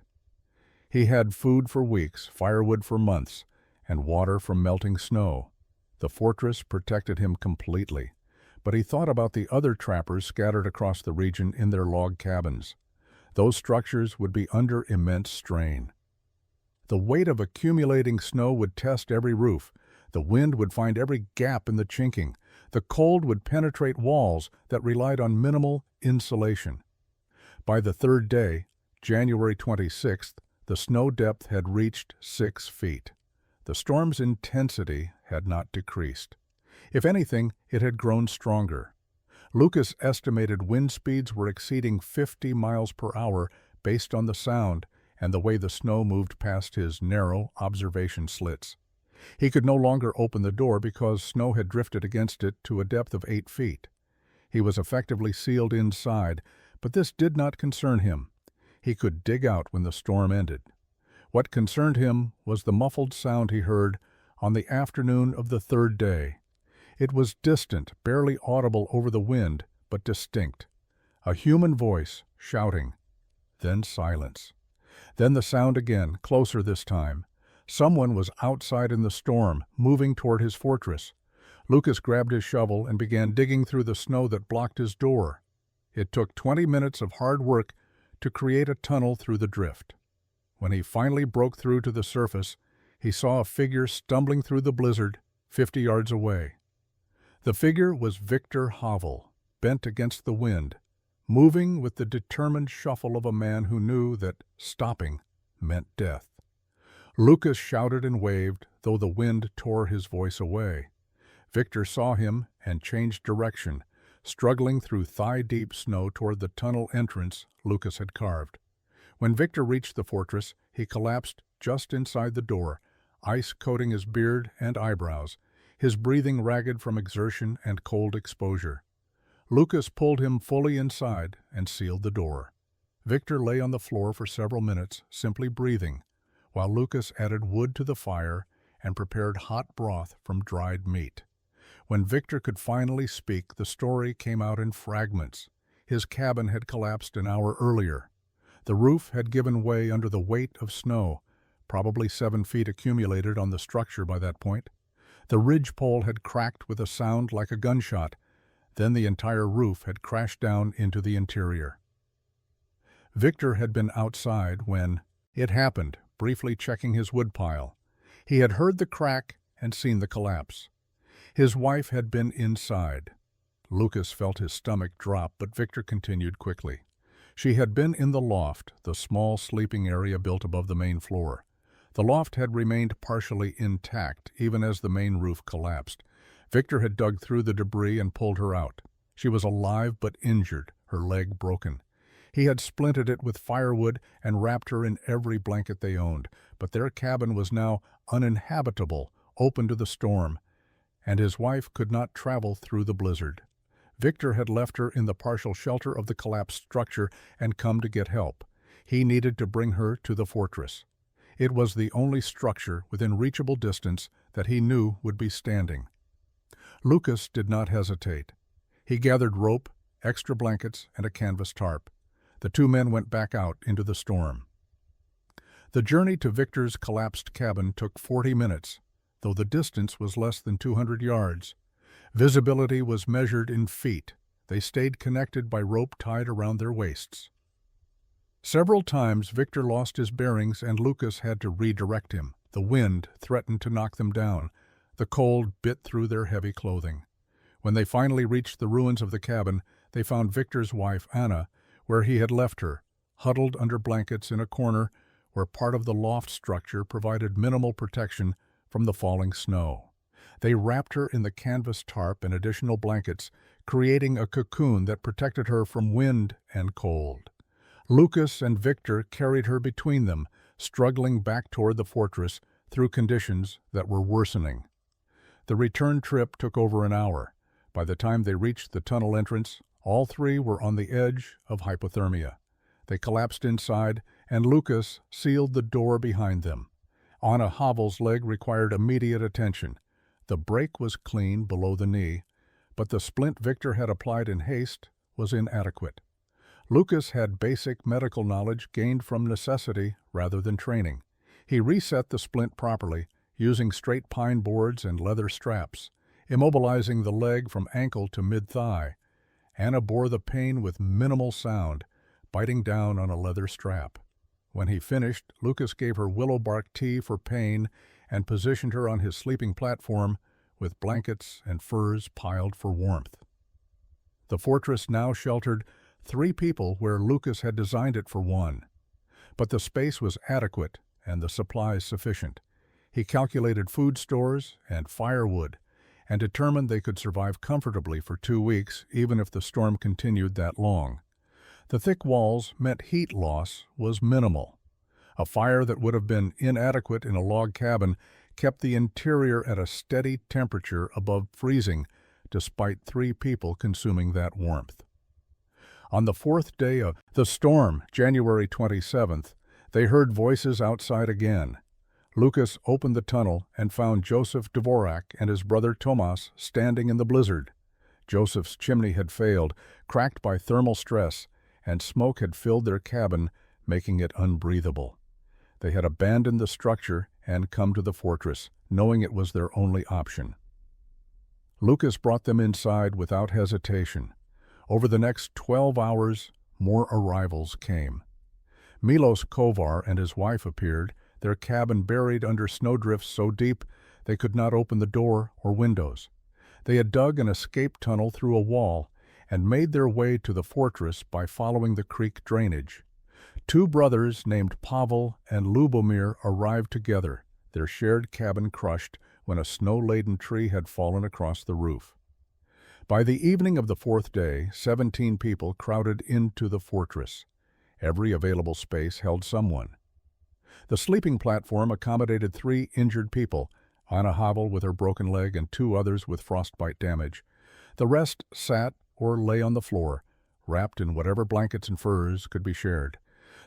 He had food for weeks, firewood for months, and water from melting snow. The fortress protected him completely, but he thought about the other trappers scattered across the region in their log cabins. Those structures would be under immense strain. The weight of accumulating snow would test every roof. The wind would find every gap in the chinking. The cold would penetrate walls that relied on minimal insulation. By the third day, January 26th, the snow depth had reached 6 feet. The storm's intensity had not decreased. If anything, it had grown stronger. Lucas estimated wind speeds were exceeding 50 miles per hour based on the sound and the way the snow moved past his narrow observation slits. He could no longer open the door because snow had drifted against it to a depth of 8 feet. He was effectively sealed inside, but this did not concern him. He could dig out when the storm ended. What concerned him was the muffled sound he heard on the afternoon of the third day. It was distant, barely audible over the wind, but distinct. A human voice shouting, then silence. Then the sound again, closer this time. Someone was outside in the storm, moving toward his fortress. Lucas grabbed his shovel and began digging through the snow that blocked his door. It took 20 minutes of hard work to create a tunnel through the drift. When he finally broke through to the surface, he saw a figure stumbling through the blizzard 50 yards away. The figure was Victor Havel, bent against the wind, moving with the determined shuffle of a man who knew that stopping meant death. Lucas shouted and waved, though the wind tore his voice away. Victor saw him and changed direction, struggling through thigh-deep snow toward the tunnel entrance Lucas had carved. When Victor reached the fortress, he collapsed just inside the door, ice coating his beard and eyebrows, his breathing ragged from exertion and cold exposure. Lucas pulled him fully inside and sealed the door. Victor lay on the floor for several minutes, simply breathing, while Lucas added wood to the fire and prepared hot broth from dried meat. When Victor could finally speak, the story came out in fragments. His cabin had collapsed an hour earlier. The roof had given way under the weight of snow, probably 7 feet accumulated on the structure by that point. The ridgepole had cracked with a sound like a gunshot. Then the entire roof had crashed down into the interior. Victor had been outside when it happened, briefly checking his woodpile. He had heard the crack and seen the collapse. His wife had been inside. Lucas felt his stomach drop, but Victor continued quickly. She had been in the loft, the small sleeping area built above the main floor. The loft had remained partially intact, even as the main roof collapsed. Victor had dug through the debris and pulled her out. She was alive but injured, her leg broken. He had splinted it with firewood and wrapped her in every blanket they owned, but their cabin was now uninhabitable, open to the storm, and his wife could not travel through the blizzard. Victor had left her in the partial shelter of the collapsed structure and come to get help. He needed to bring her to the fortress. It was the only structure within reachable distance that he knew would be standing. Lucas did not hesitate. He gathered rope, extra blankets, and a canvas tarp. The two men went back out into the storm. The journey to Victor's collapsed cabin took 40 minutes, though the distance was less than 200 yards. Visibility was measured in feet. They stayed connected by rope tied around their waists. Several times Victor lost his bearings and Lucas had to redirect him. The wind threatened to knock them down. The cold bit through their heavy clothing. When they finally reached the ruins of the cabin, they found Victor's wife, Anna, where he had left her, huddled under blankets in a corner where part of the loft structure provided minimal protection from the falling snow. They wrapped her in the canvas tarp and additional blankets, creating a cocoon that protected her from wind and cold. Lucas and Victor carried her between them, struggling back toward the fortress through conditions that were worsening. The return trip took over an hour. By the time they reached the tunnel entrance, all three were on the edge of hypothermia. They collapsed inside, and Lucas sealed the door behind them. Anna Havel's leg required immediate attention. The break was clean below the knee, but the splint Victor had applied in haste was inadequate. Lucas had basic medical knowledge gained from necessity rather than training. He reset the splint properly, using straight pine boards and leather straps, immobilizing the leg from ankle to mid-thigh. Anna bore the pain with minimal sound, biting down on a leather strap. When he finished, Lucas gave her willow bark tea for pain and positioned her on his sleeping platform with blankets and furs piled for warmth. The fortress now sheltered 3 people where Lucas had designed it for 1. But the space was adequate and the supplies sufficient. He calculated food stores and firewood and determined they could survive comfortably for 2 weeks even if the storm continued that long. The thick walls meant heat loss was minimal. A fire that would have been inadequate in a log cabin kept the interior at a steady temperature above freezing, despite 3 people consuming that warmth. On the 4th day of the storm, January 27th, they heard voices outside again. Lucas opened the tunnel and found Joseph Dvorak and his brother Tomas standing in the blizzard. Joseph's chimney had failed, cracked by thermal stress, and smoke had filled their cabin, making it unbreathable. They had abandoned the structure and come to the fortress, knowing it was their only option. Lucas brought them inside without hesitation. Over the next 12 hours, more arrivals came. Milos Kovar and his wife appeared, their cabin buried under snowdrifts so deep they could not open the door or windows. They had dug an escape tunnel through a wall and made their way to the fortress by following the creek drainage. Two brothers named Pavel and Lubomir arrived together, their shared cabin crushed when a snow-laden tree had fallen across the roof. By the evening of the fourth day, 17 people crowded into the fortress. Every available space held someone. The sleeping platform accommodated 3 injured people, Anna Havel with her broken leg and 2 others with frostbite damage. The rest sat or lay on the floor, wrapped in whatever blankets and furs could be shared.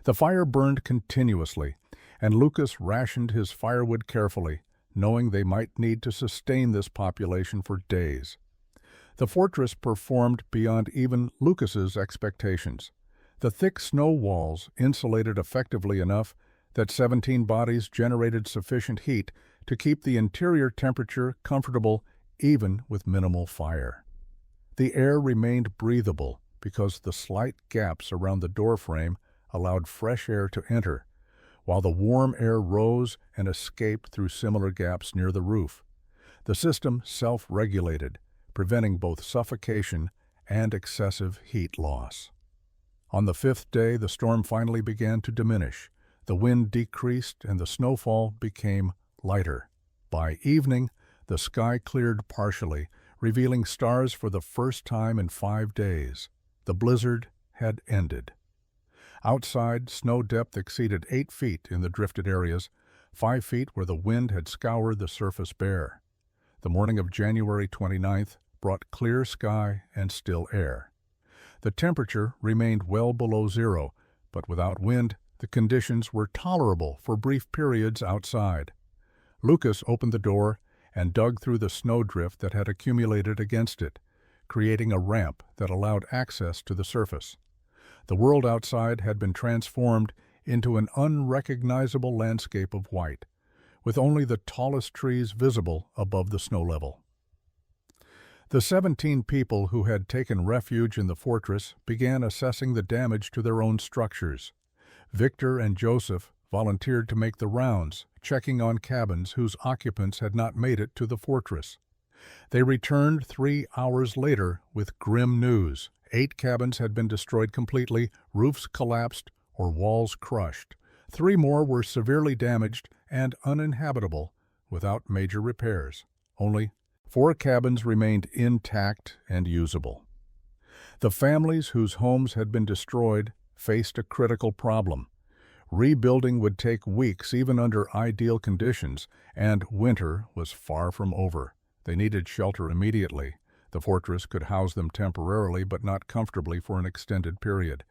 The fire burned continuously, and Lucas rationed his firewood carefully, knowing they might need to sustain this population for days. The fortress performed beyond even Lucas's expectations. The thick snow walls insulated effectively enough that 17 bodies generated sufficient heat to keep the interior temperature comfortable even with minimal fire. The air remained breathable because the slight gaps around the doorframe allowed fresh air to enter, while the warm air rose and escaped through similar gaps near the roof. The system self-regulated, preventing both suffocation and excessive heat loss. On the 5th day, the storm finally began to diminish. The wind decreased and the snowfall became lighter. By evening, the sky cleared partially, revealing stars for the first time in 5 days. The blizzard had ended. Outside, snow depth exceeded 8 feet in the drifted areas, 5 feet where the wind had scoured the surface bare. The morning of January 29th brought clear sky and still air. The temperature remained well below zero, but without wind, the conditions were tolerable for brief periods outside. Lucas opened the door and dug through the snowdrift that had accumulated against it, creating a ramp that allowed access to the surface. The world outside had been transformed into an unrecognizable landscape of white, with only the tallest trees visible above the snow level. The 17 people who had taken refuge in the fortress began assessing the damage to their own structures. Victor and Joseph volunteered to make the rounds, checking on cabins whose occupants had not made it to the fortress. They returned 3 hours later with grim news. 8 cabins had been destroyed completely, roofs collapsed, or walls crushed. 3 more were severely damaged and uninhabitable without major repairs. Only 4 cabins remained intact and usable. The families whose homes had been destroyed faced a critical problem. Rebuilding would take weeks even under ideal conditions, and winter was far from over. They needed shelter immediately. The fortress could house them temporarily but not comfortably for an extended period.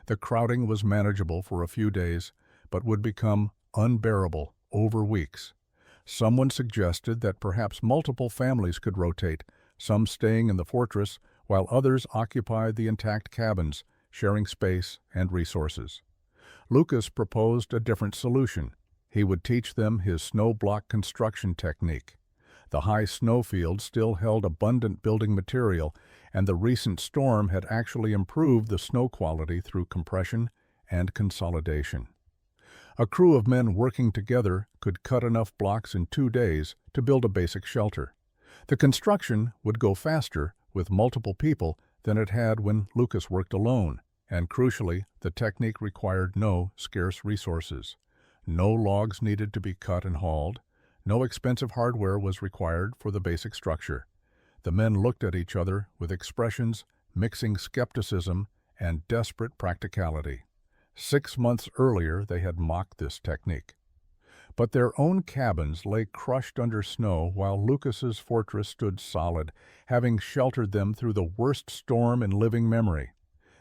The crowding was manageable for a few days, but would become unbearable over weeks. Someone suggested that perhaps multiple families could rotate, some staying in the fortress while others occupied the intact cabins, sharing space and resources. Lucas proposed a different solution. He would teach them his snow block construction technique. The high snowfield still held abundant building material, and the recent storm had actually improved the snow quality through compression and consolidation. A crew of men working together could cut enough blocks in 2 days to build a basic shelter. The construction would go faster with multiple people than it had when Lucas worked alone, and crucially, the technique required no scarce resources. No logs needed to be cut and hauled. No expensive hardware was required for the basic structure. The men looked at each other with expressions mixing skepticism and desperate practicality. 6 months earlier they had mocked this technique. But their own cabins lay crushed under snow while Lucas's fortress stood solid, having sheltered them through the worst storm in living memory.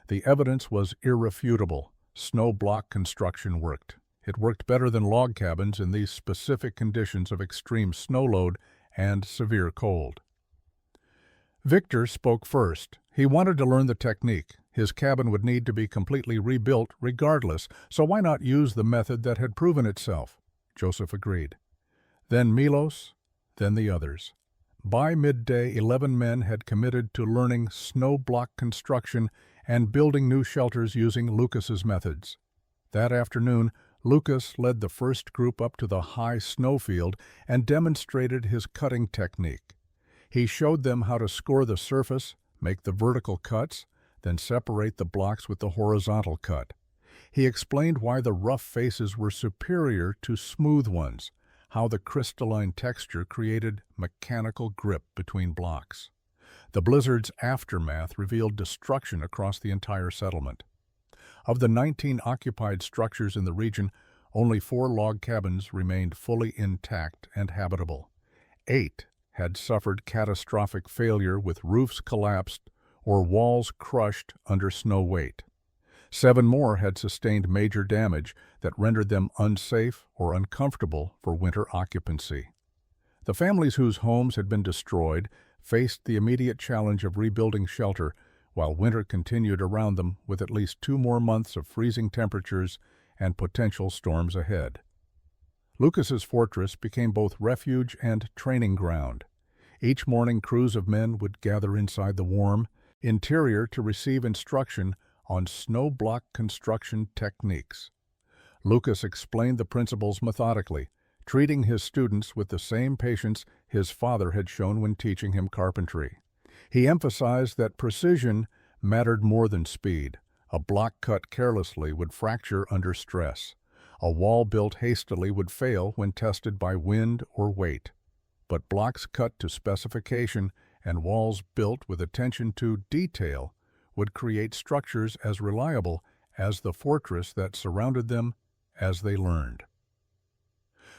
The evidence was irrefutable. Snow block construction worked. It worked better than log cabins in these specific conditions of extreme snow load and severe cold. Victor spoke first. He wanted to learn the technique, His cabin would need to be completely rebuilt regardless, so why not use the method that had proven itself? Joseph agreed. Then Milos, then the others. By midday, 11 men had committed to learning snow block construction and building new shelters using Lucas's methods. That afternoon, Lucas led the first group up to the high snowfield and demonstrated his cutting technique. He showed them how to score the surface, make the vertical cuts, then separate the blocks with the horizontal cut. He explained why the rough faces were superior to smooth ones, how the crystalline texture created mechanical grip between blocks. The blizzard's aftermath revealed destruction across the entire settlement. Of the 19 occupied structures in the region, only 4 log cabins remained fully intact and habitable. 8 had suffered catastrophic failure with roofs collapsed or walls crushed under snow weight. 7 more had sustained major damage that rendered them unsafe or uncomfortable for winter occupancy. The families whose homes had been destroyed faced the immediate challenge of rebuilding shelter while winter continued around them with at least 2 more months of freezing temperatures and potential storms ahead. Lucas's fortress became both refuge and training ground. Each morning crews of men would gather inside the warm interior to receive instruction on snow block construction techniques. Lucas explained the principles methodically, treating his students with the same patience his father had shown when teaching him carpentry. He emphasized that precision mattered more than speed. A block cut carelessly would fracture under stress. A wall built hastily would fail when tested by wind or weight. But blocks cut to specification and walls built with attention to detail would create structures as reliable as the fortress that surrounded them as they learned.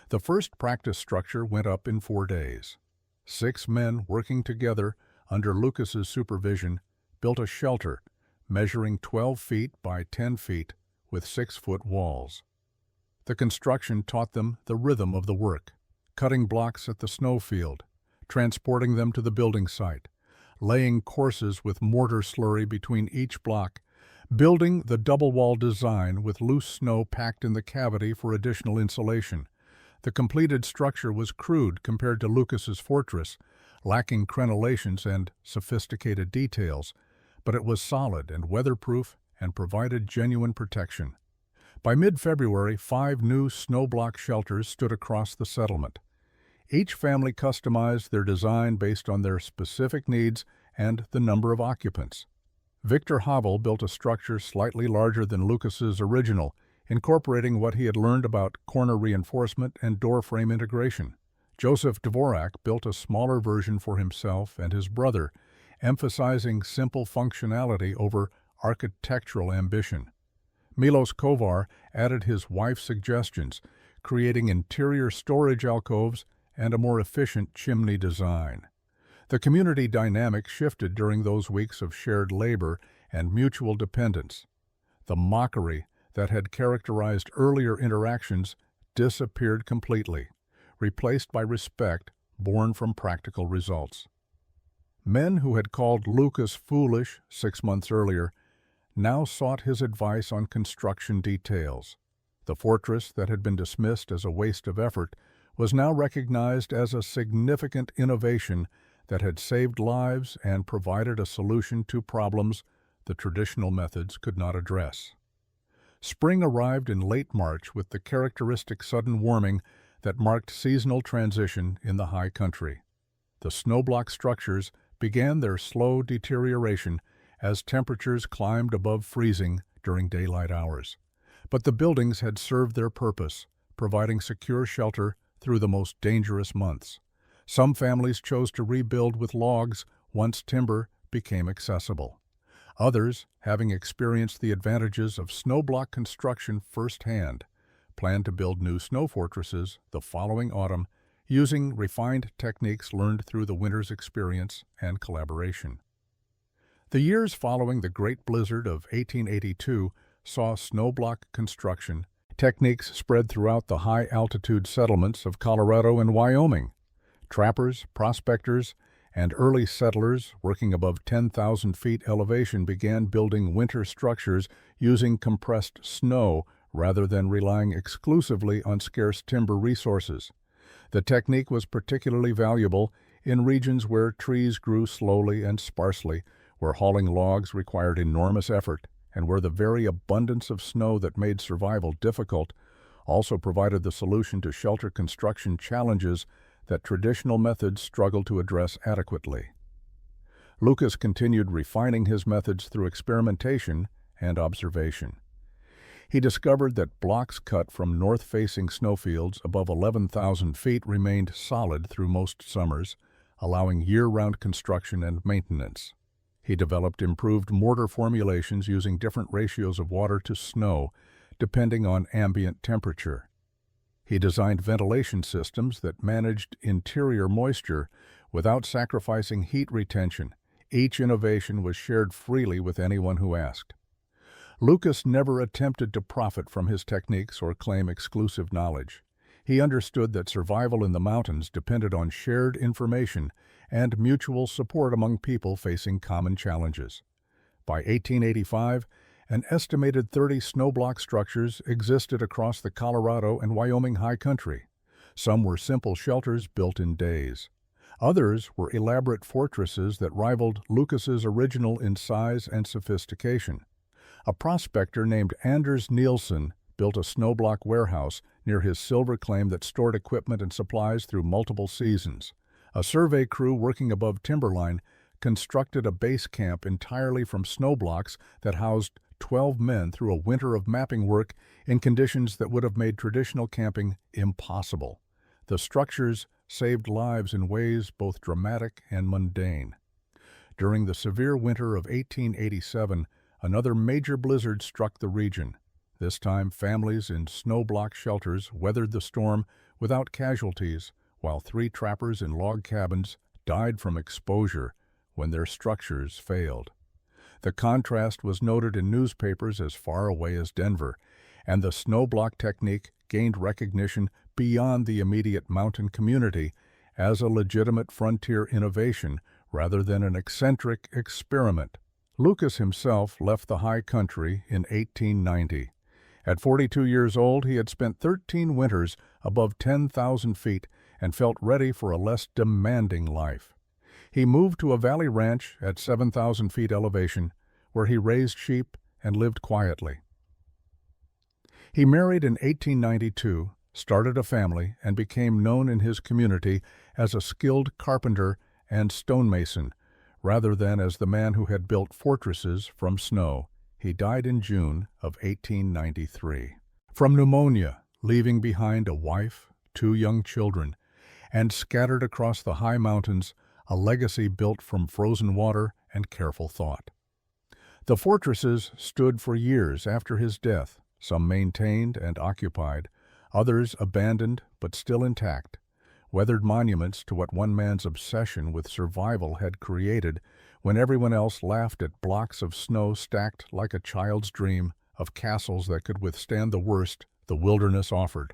The first practice structure went up in 4 days. 6 men working together under Lucas's supervision built a shelter measuring 12 feet by 10 feet with 6-foot walls. The construction taught them the rhythm of the work, cutting blocks at the snowfield, transporting them to the building site, laying courses with mortar slurry between each block, building the double wall design with loose snow packed in the cavity for additional insulation. The completed structure was crude compared to Lucas's fortress, lacking crenellations and sophisticated details, but it was solid and weatherproof and provided genuine protection. By mid-February, 5 new snow block shelters stood across the settlement. Each family customized their design based on their specific needs and the number of occupants. Victor Havel built a structure slightly larger than Lucas's original, incorporating what he had learned about corner reinforcement and door frame integration. Joseph Dvorak built a smaller version for himself and his brother, emphasizing simple functionality over architectural ambition. Milos Kovar added his wife's suggestions, creating interior storage alcoves and a more efficient chimney design. The community dynamic shifted during those weeks of shared labor and mutual dependence. The mockery that had characterized earlier interactions disappeared completely, replaced by respect born from practical results. Men who had called Lucas foolish 6 months earlier now sought his advice on construction details. The fortress that had been dismissed as a waste of effort was now recognized as a significant innovation that had saved lives and provided a solution to problems the traditional methods could not address. Spring arrived in late March with the characteristic sudden warming that marked seasonal transition in the high country. The snowblock structures began their slow deterioration as temperatures climbed above freezing during daylight hours. But the buildings had served their purpose, providing secure shelter through the most dangerous months. Some families chose to rebuild with logs once timber became accessible. Others, having experienced the advantages of snowblock construction firsthand, planned to build new snow fortresses the following autumn using refined techniques learned through the winter's experience and collaboration. The years following the Great Blizzard of 1882 saw snowblock construction techniques spread throughout the high-altitude settlements of Colorado and Wyoming. Trappers, prospectors, and early settlers working above 10,000 feet elevation began building winter structures using compressed snow rather than relying exclusively on scarce timber resources. The technique was particularly valuable in regions where trees grew slowly and sparsely, where hauling logs required enormous effort, and where the very abundance of snow that made survival difficult also provided the solution to shelter construction challenges that traditional methods struggled to address adequately. Lucas continued refining his methods through experimentation and observation. He discovered that blocks cut from north-facing snowfields above 11,000 feet remained solid through most summers, allowing year-round construction and maintenance. He developed improved mortar formulations using different ratios of water to snow, depending on ambient temperature. He designed ventilation systems that managed interior moisture without sacrificing heat retention. Each innovation was shared freely with anyone who asked. Lucas never attempted to profit from his techniques or claim exclusive knowledge. He understood that survival in the mountains depended on shared information and mutual support among people facing common challenges. By 1885, an estimated 30 snowblock structures existed across the Colorado and Wyoming high country. Some were simple shelters built in days. Others were elaborate fortresses that rivaled Lucas's original in size and sophistication. A prospector named Anders Nielsen built a snowblock warehouse near his silver claim that stored equipment and supplies through multiple seasons. A survey crew working above timberline constructed a base camp entirely from snowblocks that housed 12 men through a winter of mapping work in conditions that would have made traditional camping impossible. The structures saved lives in ways both dramatic and mundane. During the severe winter of 1887, another major blizzard struck the region. This time, families in snowblock shelters weathered the storm without casualties, while 3 trappers in log cabins died from exposure when their structures failed. The contrast was noted in newspapers as far away as Denver, and the snowblock technique gained recognition beyond the immediate mountain community as a legitimate frontier innovation rather than an eccentric experiment. Lucas himself left the high country in 1890. At 42 years old, he had spent 13 winters above 10,000 feet and felt ready for a less demanding life. He moved to a valley ranch at 7,000 feet elevation, where he raised sheep and lived quietly. He married in 1892, started a family, and became known in his community as a skilled carpenter and stonemason, rather than as the man who had built fortresses from snow. He died in June of 1893. From pneumonia, leaving behind a wife, 2 young children, and scattered across the high mountains, a legacy built from frozen water and careful thought. The fortresses stood for years after his death, some maintained and occupied, others abandoned but still intact, weathered monuments to what one man's obsession with survival had created when everyone else laughed at blocks of snow stacked like a child's dream of castles that could withstand the worst the wilderness offered.